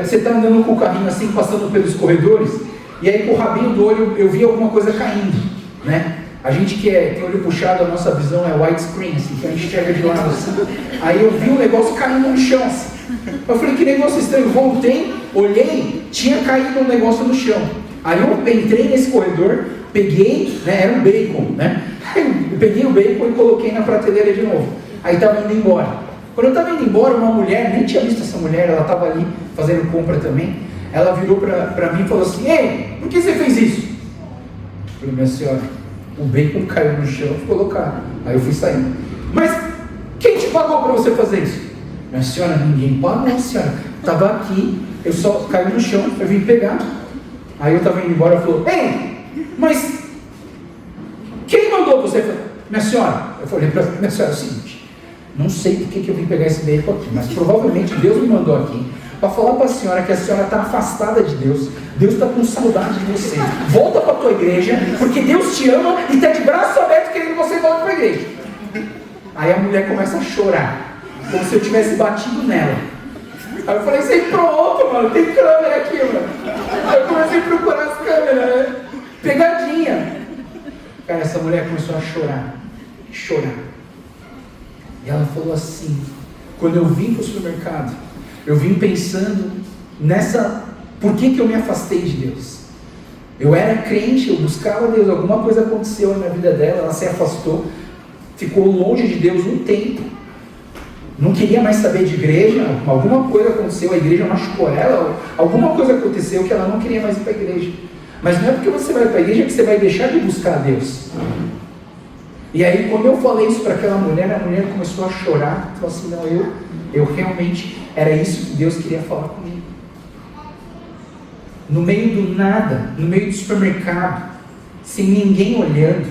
você está andando com o carrinho assim, passando pelos corredores, e aí com o rabinho do olho eu vi alguma coisa caindo, né? A gente que tem olho puxado, a nossa visão é widescreen, assim, que a gente enxerga de lado assim. Aí eu vi um negócio caindo no chão, assim. Eu falei, que negócio estranho. Voltei, olhei, tinha caído um negócio no chão. Aí eu entrei nesse corredor, peguei, né, era um bacon, né? Eu peguei o bacon e coloquei na prateleira de novo. Aí estava indo embora. Quando eu estava indo embora, uma mulher, nem tinha visto essa mulher, ela estava ali fazendo compra também. Ela virou para mim e falou assim, ei, por que você fez isso? Eu falei, minha senhora, o bacon caiu no chão e ficou colocado. Aí eu fui saindo. Mas quem te pagou para você fazer isso? Minha senhora, ninguém pagou, senhora. Estava aqui, eu só caí no chão, eu vim pegar. Aí eu estava indo embora, ela falou, ei, mas quem mandou você? Minha senhora. Eu falei para minha senhora, é o seguinte, não sei por que eu vim pegar esse veículo aqui, mas provavelmente Deus me mandou aqui para falar para a senhora que a senhora está afastada de Deus. Deus está com saudade de você. Volta para a tua igreja, porque Deus te ama e está de braço aberto querendo que você volte para a igreja. Aí a mulher começa a chorar, como se eu tivesse batido nela. Aí eu falei, assim, pronto, mano, tem câmera aqui, mano. Aí eu comecei a procurar as câmeras, né? Pegadinha. Cara, essa mulher começou a chorar. E ela falou assim, quando eu vim para o supermercado, eu vim pensando nessa, por que eu me afastei de Deus? Eu era crente, eu buscava Deus, alguma coisa aconteceu na vida dela, ela se afastou, ficou longe de Deus um tempo, não queria mais saber de igreja, alguma coisa aconteceu, a igreja machucou ela, alguma coisa aconteceu que ela não queria mais ir para a igreja. Mas não é porque você vai para a igreja que você vai deixar de buscar a Deus. E aí quando eu falei isso para aquela mulher, a mulher começou a chorar, falou assim, não, eu realmente, era isso que Deus queria falar comigo. No meio do nada, no meio do supermercado, sem ninguém olhando,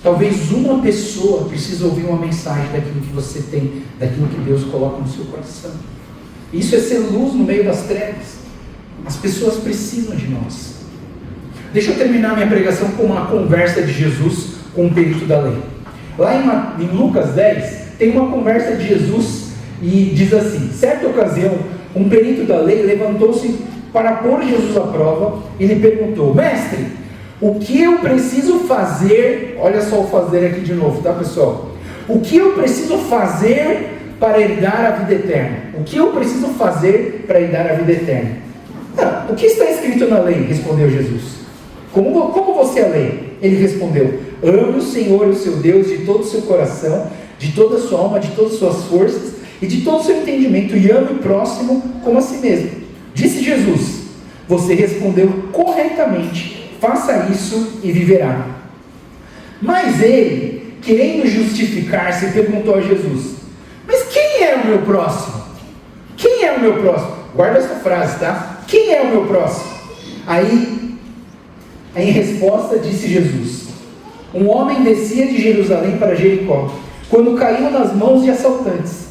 talvez uma pessoa precisa ouvir uma mensagem daquilo que você tem, daquilo que Deus coloca no seu coração. Isso é ser luz no meio das trevas. As pessoas precisam de nós. Deixa eu terminar minha pregação com uma conversa de Jesus com o perito da lei. Lá em Lucas 10, tem uma conversa de Jesus e diz assim, certa ocasião, um perito da lei levantou-se para pôr Jesus à prova e lhe perguntou, mestre, o que eu preciso fazer, olha só o fazer aqui de novo, tá pessoal? O que eu preciso fazer para herdar a vida eterna? O que eu preciso fazer para herdar a vida eterna? O que está escrito na lei? Respondeu Jesus. Como você lê? Ele respondeu, ame o Senhor, o seu Deus, de todo o seu coração, de toda a sua alma, de todas as suas forças e de todo o seu entendimento, e ame o próximo como a si mesmo. Disse Jesus, você respondeu corretamente, faça isso e viverá. Mas ele, querendo justificar-se, perguntou a Jesus, mas quem é o meu próximo? Quem é o meu próximo? Guarda essa frase, tá? Quem é o meu próximo? Aí, em resposta, disse Jesus, um homem descia de Jerusalém para Jericó, quando caiu nas mãos de assaltantes.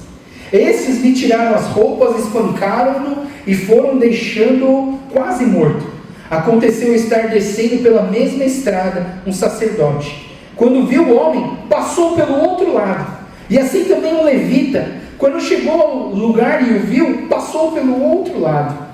Esses lhe tiraram as roupas, espancaram-no e foram deixando-o quase morto. Aconteceu estar descendo pela mesma estrada um sacerdote. Quando viu o homem, passou pelo outro lado. E assim também um levita, quando chegou ao lugar e o viu, passou pelo outro lado.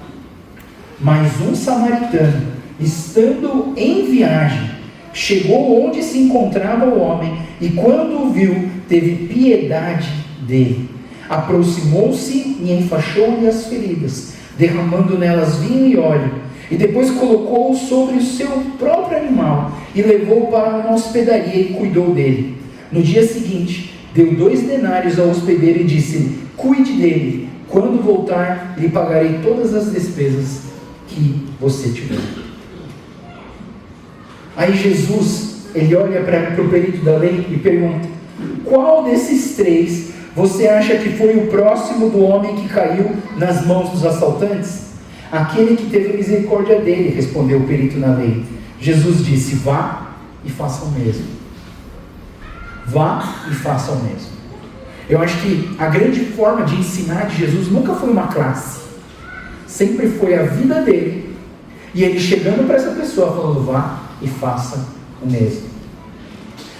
Mas um samaritano, estando em viagem, chegou onde se encontrava o homem, e quando o viu, teve piedade dele. Aproximou-se e enfaixou-lhe as feridas, derramando nelas vinho e óleo, e depois colocou-o sobre o seu próprio animal, e levou-o para uma hospedaria e cuidou dele. No dia seguinte, deu 2 denários ao hospedeiro e disse-lhe, cuide dele, quando voltar, lhe pagarei todas as despesas que você tiver. Aí Jesus, ele olha para o perito da lei e pergunta, qual desses 3 você acha que foi o próximo do homem que caiu nas mãos dos assaltantes? Aquele que teve misericórdia dele, respondeu o perito na lei. Jesus disse, vá e faça o mesmo. Vá e faça o mesmo. Eu acho que a grande forma de ensinar de Jesus nunca foi uma classe. Sempre foi a vida dele. E ele chegando para essa pessoa falando, vá e faça o mesmo.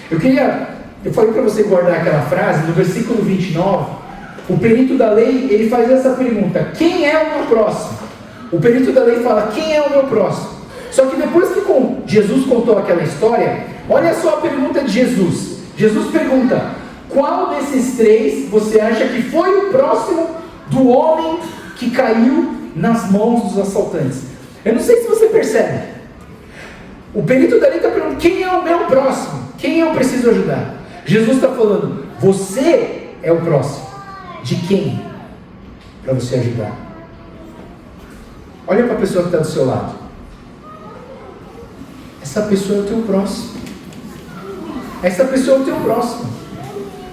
Eu falei para você guardar aquela frase, no versículo 29, o perito da lei, ele faz essa pergunta, quem é o meu próximo? O perito da lei fala, quem é o meu próximo? Só que depois que Jesus contou aquela história, olha só a pergunta de Jesus. Jesus pergunta, qual desses 3 você acha que foi o próximo do homem que caiu nas mãos dos assaltantes? Eu não sei se você percebe. O perito da lei está perguntando, quem é o meu próximo? Quem eu preciso ajudar? Jesus está falando, você é o próximo. De quem? Para você ajudar. Olha para a pessoa que está do seu lado. Essa pessoa é o teu próximo. Essa pessoa é o teu próximo.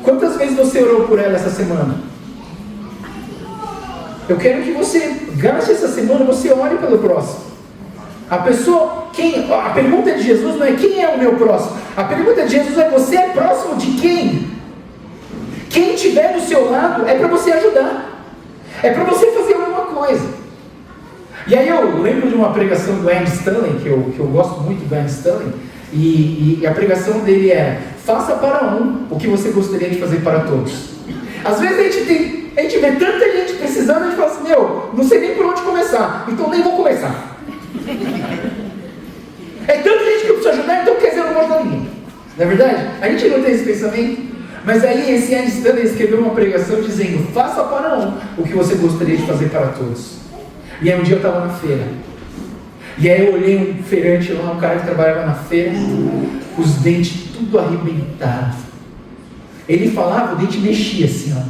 Quantas vezes você orou por ela essa semana? Eu quero que você gaste essa semana, você ore pelo próximo. A pergunta de Jesus não é quem é o meu próximo. A pergunta de Jesus é: você é próximo de quem? Quem estiver do seu lado é para você ajudar. É para você fazer alguma coisa. E aí eu lembro de uma pregação do Andy Stanley, que eu gosto muito do Andy Stanley, e a pregação dele é: faça para um o que você gostaria de fazer para todos. Às vezes a gente vê tanta gente precisando, a gente fala assim: não sei nem por onde começar, então nem vou começar. É tanta gente que eu preciso ajudar, então quer dizer, eu não vou ajudar ninguém. Não é verdade? A gente não tem esse pensamento. Mas aí esse Andy Stanley escreveu uma pregação dizendo: faça para um o que você gostaria de fazer para todos. E aí um dia eu estava na feira, e aí eu olhei um feirante lá, um cara que trabalhava na feira, os dentes tudo arrebentados. Ele falava, o dente mexia assim, ó,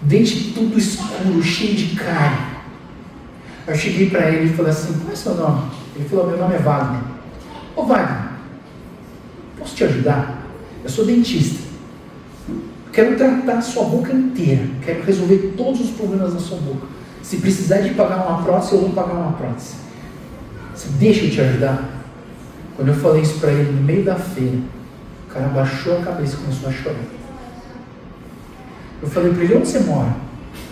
dente tudo escuro, cheio de cárie. Eu cheguei para ele e falei assim: qual é o seu nome? Ele falou: meu nome é Wagner. Ô Wagner, posso te ajudar? Eu sou dentista. Quero tratar a sua boca inteira. Quero resolver todos os problemas da sua boca. Se precisar de pagar uma prótese, eu vou pagar uma prótese. Você deixa eu te ajudar? Quando eu falei isso para ele no meio da feira, o cara baixou a cabeça e começou a chorar. Eu falei para ele: onde você mora?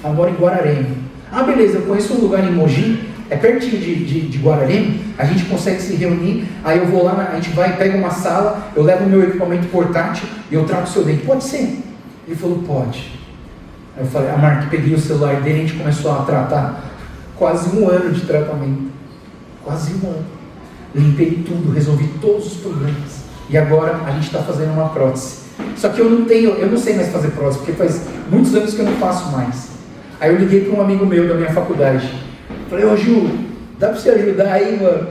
Eu moro em Guararema. Ah, beleza, eu conheço um lugar em Mogi, é pertinho de Guararema, a gente consegue se reunir, aí eu vou lá, a gente vai, pega uma sala, eu levo o meu equipamento portátil e eu trago o seu dente. Pode ser? Ele falou: pode. Aí eu falei, peguei o celular dele e a gente começou a tratar. Quase 1 ano de tratamento. Quase 1 ano. Limpei tudo, resolvi todos os problemas. E agora a gente está fazendo uma prótese. Só que eu não sei mais fazer prótese, porque faz muitos anos que eu não faço mais. Aí eu liguei para um amigo meu da minha faculdade. Falei: ô Ju, dá para você ajudar aí, mano?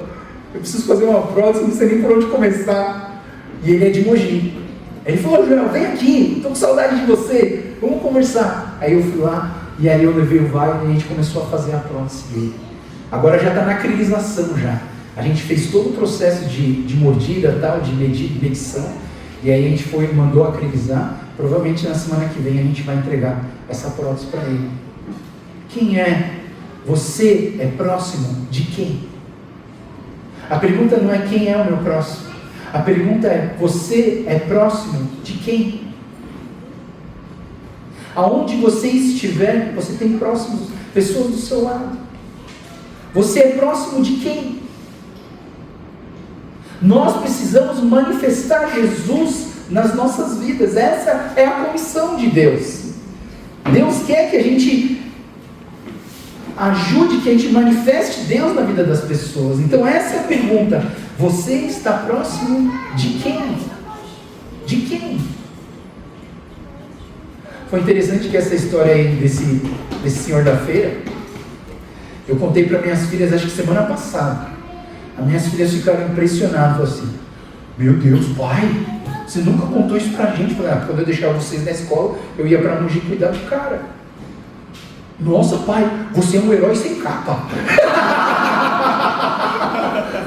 Eu preciso fazer uma prótese, não sei nem por onde começar. E ele é de Mogi. Ele falou: Joel, vem aqui, estou com saudade de você, vamos conversar. Aí eu fui lá, e aí eu levei o Wagner e a gente começou a fazer a prótese dele. Agora já está na acrilização já. A gente fez todo o processo de mordida, tal, de medição, e aí a gente mandou acrilizar. Provavelmente na semana que vem a gente vai entregar essa prótese para ele. Quem é? Você é próximo de quem? A pergunta não é quem é o meu próximo. A pergunta é: você é próximo de quem? Aonde você estiver, você tem próximos, pessoas do seu lado. Você é próximo de quem? Nós precisamos manifestar Jesus nas nossas vidas. Essa é a comissão de Deus. Deus quer que a gente ajude, que a gente manifeste Deus na vida das pessoas. Então essa é a pergunta: você está próximo de quem? De quem? Foi interessante que essa história aí desse senhor da feira, eu contei para minhas filhas, acho que semana passada. As minhas filhas ficaram impressionadas, falaram assim: meu Deus, pai, você nunca contou isso pra gente. Eu falei: quando eu deixava vocês na escola, eu ia para Mogi cuidar do cara. Nossa, pai, você é um herói sem capa.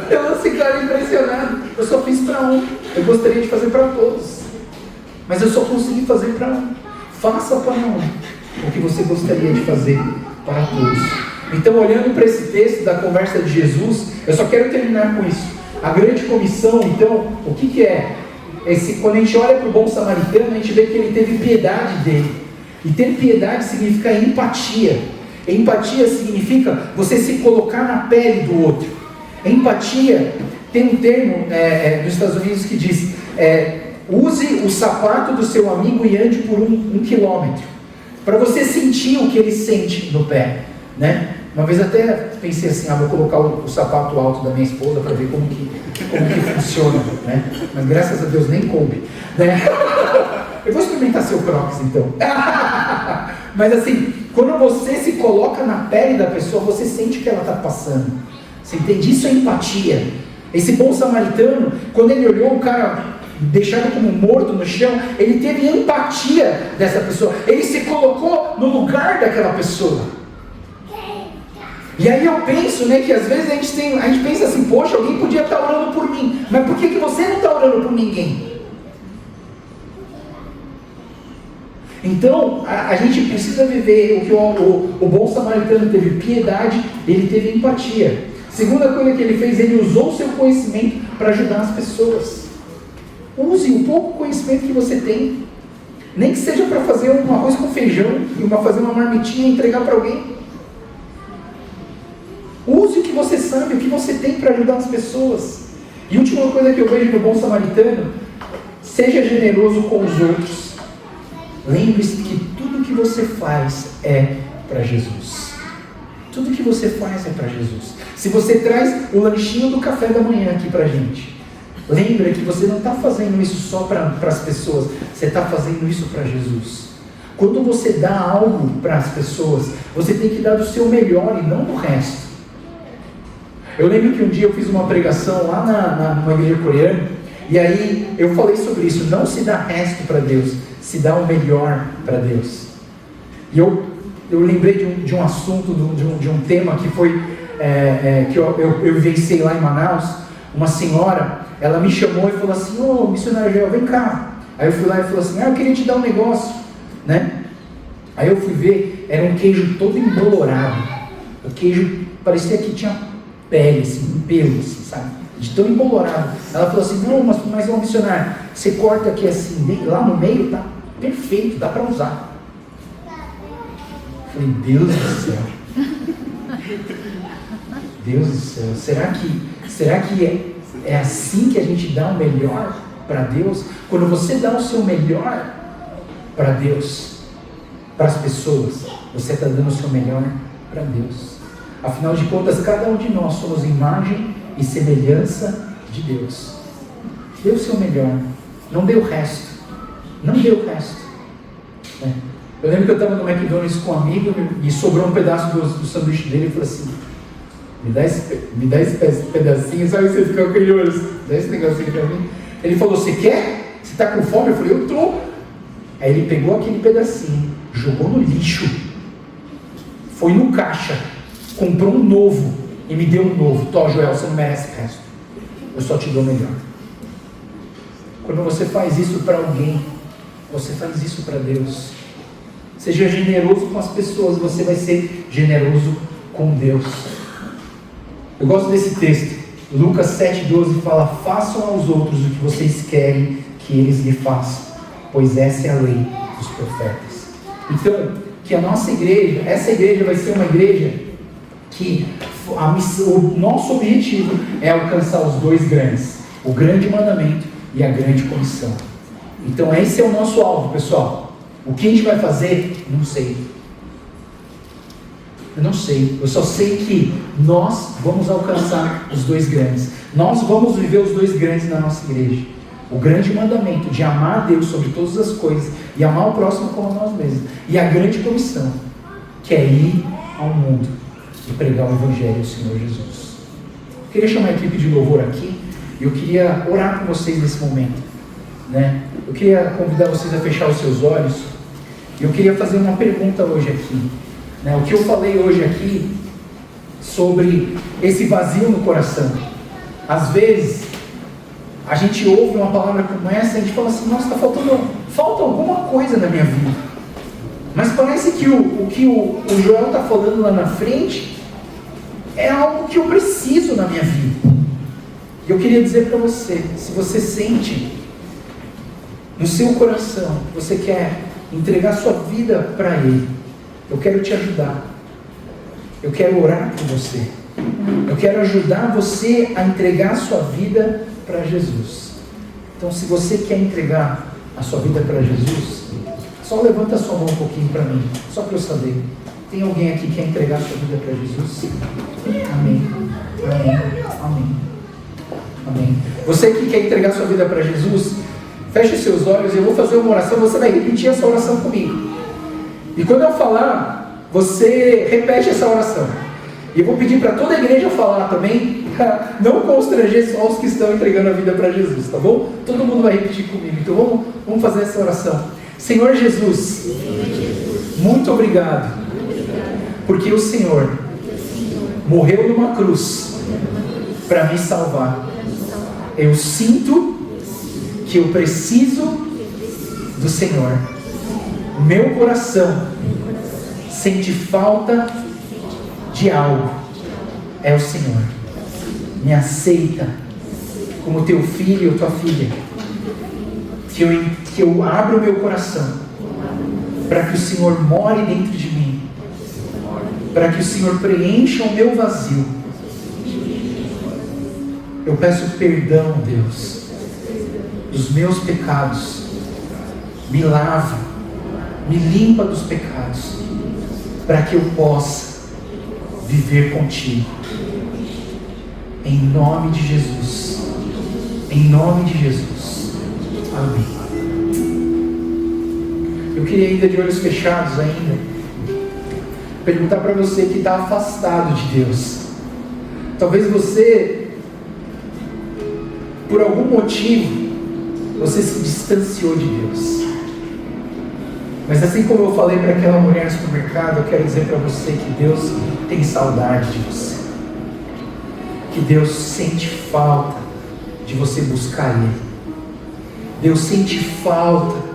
Elas ficaram impressionadas. Eu só fiz para um, eu gostaria de fazer para todos, mas eu só consegui fazer para um. Faça para um o que você gostaria de fazer para todos. Então, olhando para esse texto da conversa de Jesus, eu só quero terminar com isso. A grande comissão, então, o que é? Quando a gente olha para o bom samaritano, a gente vê que ele teve piedade dele. E ter piedade significa empatia. Empatia significa você se colocar na pele do outro. Empatia, tem um termo nos Estados Unidos que diz: use o sapato do seu amigo e ande por um quilômetro, para você sentir o que ele sente no pé, né? Uma vez até pensei assim: vou colocar o sapato alto da minha esposa para ver como que funciona, né? Mas graças a Deus nem coube, né? Eu vou experimentar seu Crocs então. Mas assim, quando você se coloca na pele da pessoa, você sente o que ela está passando. Você entende? Isso é empatia. Esse bom samaritano, quando ele olhou o cara deixado como morto no chão, ele teve empatia dessa pessoa. Ele se colocou no lugar daquela pessoa. E aí eu penso, né, que às vezes a gente pensa assim: poxa, alguém podia estar orando por mim, mas por que você não está orando por ninguém? Então, a gente precisa viver o que o bom samaritano teve: piedade, ele teve empatia. Segunda coisa que ele fez, ele usou o seu conhecimento para ajudar as pessoas. Use o pouco conhecimento que você tem, nem que seja para fazer um arroz com feijão e fazer uma marmitinha e entregar para alguém. Use o que você sabe, o que você tem para ajudar as pessoas. E última coisa que eu vejo no bom samaritano: seja generoso com os outros. Lembre-se que tudo que você faz é para Jesus. Tudo que você faz é para Jesus. Se você traz o lanchinho do café da manhã aqui para a gente, lembra que você não está fazendo isso só para as pessoas, você está fazendo isso para Jesus. Quando você dá algo para as pessoas, você tem que dar do seu melhor e não do resto. Eu lembro que um dia eu fiz uma pregação lá numa igreja coreana, e aí eu falei sobre isso: não se dá resto para Deus, se dá o melhor para Deus. E eu lembrei de um assunto, de um tema que foi, que eu vivenciei lá em Manaus. Uma senhora, ela me chamou e falou assim: ô missionário Joel, vem cá. Aí eu fui lá e falou assim: eu queria te dar um negócio, né? Aí eu fui ver, era um queijo todo embolorado. O queijo parecia que tinha pele, assim, um pelo, assim, sabe? De tão embolorado. Ela falou assim: não, mas ô missionário, você corta aqui assim, lá no meio, tá perfeito, dá para usar. Eu falei: Deus do céu. Deus do céu, será que é assim que a gente dá o melhor para Deus? Quando você dá o seu melhor para Deus, para as pessoas, você está dando o seu melhor para Deus. Afinal de contas, cada um de nós somos imagem e semelhança de Deus. Dê o seu melhor, não dê o resto. Não dê o resto. Eu lembro que eu estava no McDonald's com um amigo e sobrou um pedaço do sanduíche dele e falou assim: me dá esse pedacinho, sabe? Você fica com aquele olho, dá esse negocinho pra mim. Ele falou: você quer? Você está com fome? Eu falei: eu tô. Aí ele pegou aquele pedacinho, jogou no lixo, foi no caixa, comprou um novo e me deu um novo. Tó, Joel, você não merece o resto, eu só te dou o melhor. Quando você faz isso para alguém, você faz isso para Deus. Seja generoso com as pessoas, você vai ser generoso com Deus. Eu gosto desse texto. Lucas 7,12 fala: façam aos outros o que vocês querem que eles lhe façam, pois essa é a lei dos profetas. Então, que a nossa igreja, essa igreja vai ser uma igreja que o nosso objetivo é alcançar os dois grandes: o grande mandamento e a grande comissão. Então esse é o nosso alvo, pessoal. O que a gente vai fazer? Não sei. Eu não sei. Eu só sei que nós vamos alcançar os dois grandes. Nós vamos viver os dois grandes na nossa igreja. O grande mandamento de amar a Deus sobre todas as coisas e amar o próximo como a nós mesmos. E a grande comissão, que é ir ao mundo e pregar o Evangelho do Senhor Jesus. Eu queria chamar a equipe de louvor aqui. Eu queria orar com vocês nesse momento, né? Eu queria convidar vocês a fechar os seus olhos. Eu queria fazer uma pergunta hoje aqui, né? O que eu falei hoje aqui sobre esse vazio no coração. Às vezes a gente ouve uma palavra como essa e a gente fala assim: nossa, falta alguma coisa na minha vida. Mas parece que o que o Joel está falando lá na frente é algo que eu preciso na minha vida. E eu queria dizer para você, se você sente no seu coração que você quer entregar sua vida para Ele, eu quero te ajudar. Eu quero orar por você. Eu quero ajudar você a entregar sua vida para Jesus. Então, se você quer entregar a sua vida para Jesus, só levanta a sua mão um pouquinho para mim, só para eu saber. Tem alguém aqui que quer entregar a sua vida para Jesus? Amém. Amém. Amém. Amém. Você que quer entregar sua vida para Jesus, feche os seus olhos e eu vou fazer uma oração. Você vai repetir essa oração comigo. E quando eu falar, você repete essa oração. E eu vou pedir para toda a igreja falar também, para não constranger só os que estão entregando a vida para Jesus, tá bom? Todo mundo vai repetir comigo. Então vamos fazer essa oração. Senhor Jesus, muito obrigado, porque o Senhor morreu numa cruz para me salvar. Eu sinto que eu preciso do Senhor. O meu coração sente falta de algo. É o Senhor. Me aceita como teu filho ou tua filha. Que eu abra o meu coração para que o Senhor more dentro de mim, para que o Senhor preencha o meu vazio. Eu peço perdão, Deus, dos meus pecados. Me lava, me limpa dos pecados, para que eu possa viver contigo. Em nome de Jesus. Em nome de Jesus. Amém. Eu queria ainda, de olhos fechados ainda, perguntar para você que está afastado de Deus. Talvez você, por algum motivo, você se distanciou de Deus. Mas assim como eu falei para aquela mulher no supermercado, eu quero dizer para você que Deus tem saudade de você. Que Deus sente falta de você buscar Ele. Deus sente falta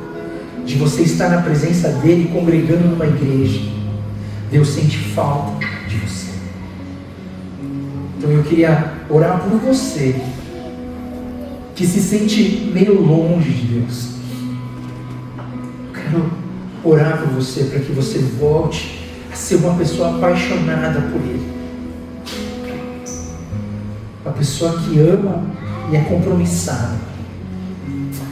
de você estar na presença dEle congregando numa igreja. Deus sente falta de você. Então eu queria orar por você que se sente meio longe de Deus. Eu quero orar por você para que você volte a ser uma pessoa apaixonada por Ele. Uma pessoa que ama e é compromissada.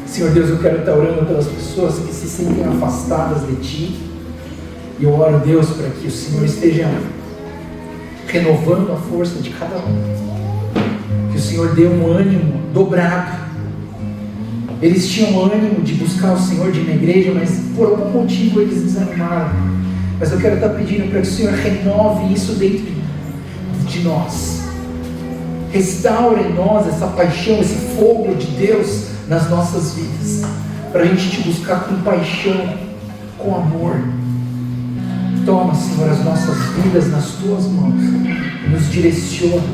Senhor Deus, eu quero estar orando pelas pessoas que se sentem afastadas de Ti. E eu oro, Deus, para que o Senhor esteja renovando a força de cada um. Que o Senhor dê um ânimo dobrado. Eles tinham ânimo de buscar o Senhor, de ir na igreja, mas por algum motivo eles desanimaram. Mas eu quero estar pedindo para que o Senhor renove isso dentro de nós. Restaura em nós essa paixão, esse fogo de Deus nas nossas vidas, para a gente te buscar com paixão, com amor. Toma, Senhor, as nossas vidas nas Tuas mãos, nos direciona,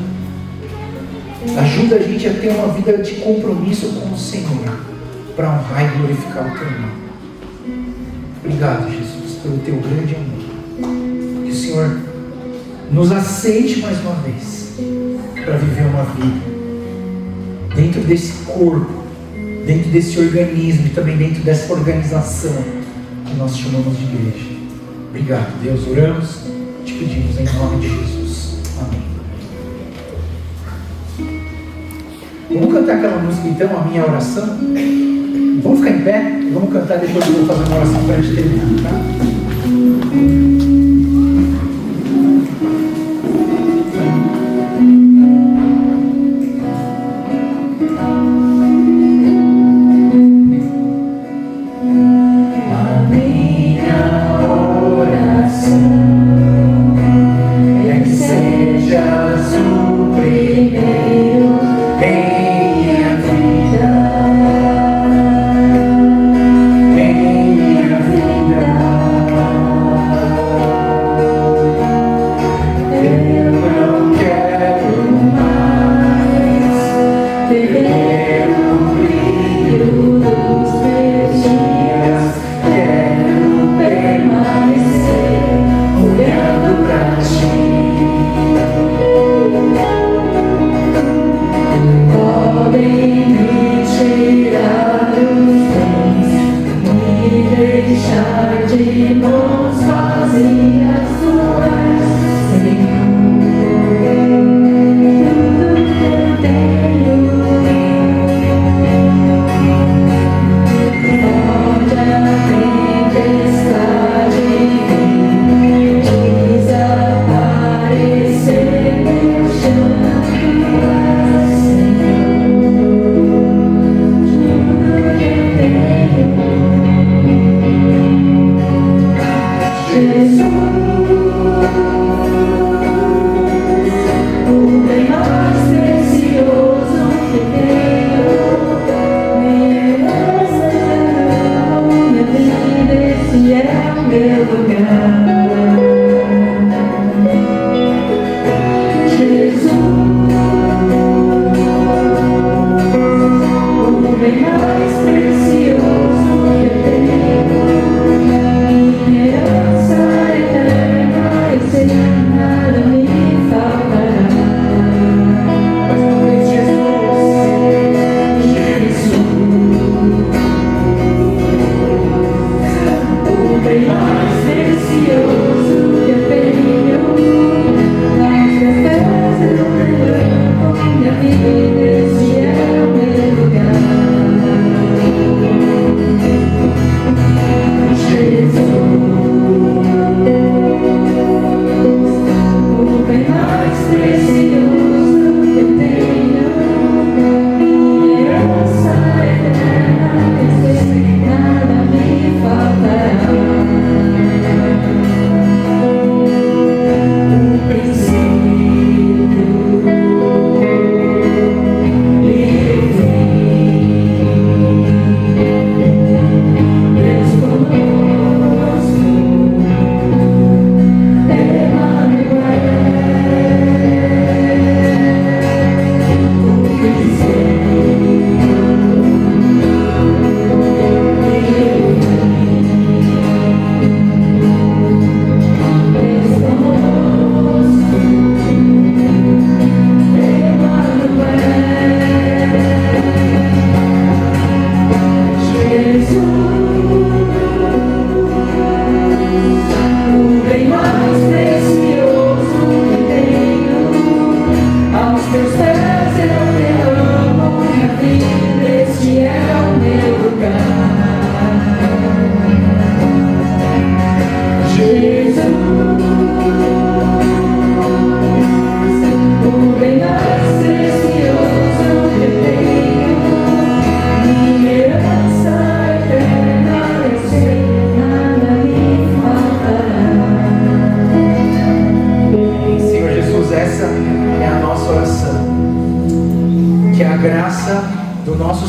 ajuda a gente a ter uma vida de compromisso com o Senhor, para honrar e glorificar o Teu nome. Obrigado, Jesus, pelo Teu grande amor. Que o Senhor nos aceite mais uma vez, para viver uma vida dentro desse corpo, dentro desse organismo e também dentro dessa organização que nós chamamos de igreja. Obrigado, Deus, oramos, te pedimos em nome de Jesus. Amém. Vamos cantar aquela música então, a minha oração? Vamos ficar em pé? Vamos cantar, depois eu vou fazer uma oração para a gente terminar, tá? Mais precioso que tenho.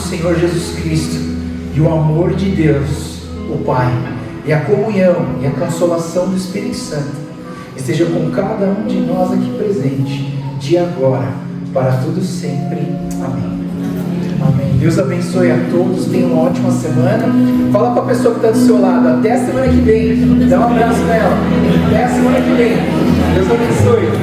Senhor Jesus Cristo e o amor de Deus, o Pai, e a comunhão e a consolação do Espírito Santo esteja com cada um de nós aqui presente, de agora, para tudo sempre. Amém. Amém. Deus abençoe a todos, tenham uma ótima semana. Fala para a pessoa que está do seu lado, até a semana que vem. Dá um abraço nela. Até a semana que vem. Deus abençoe.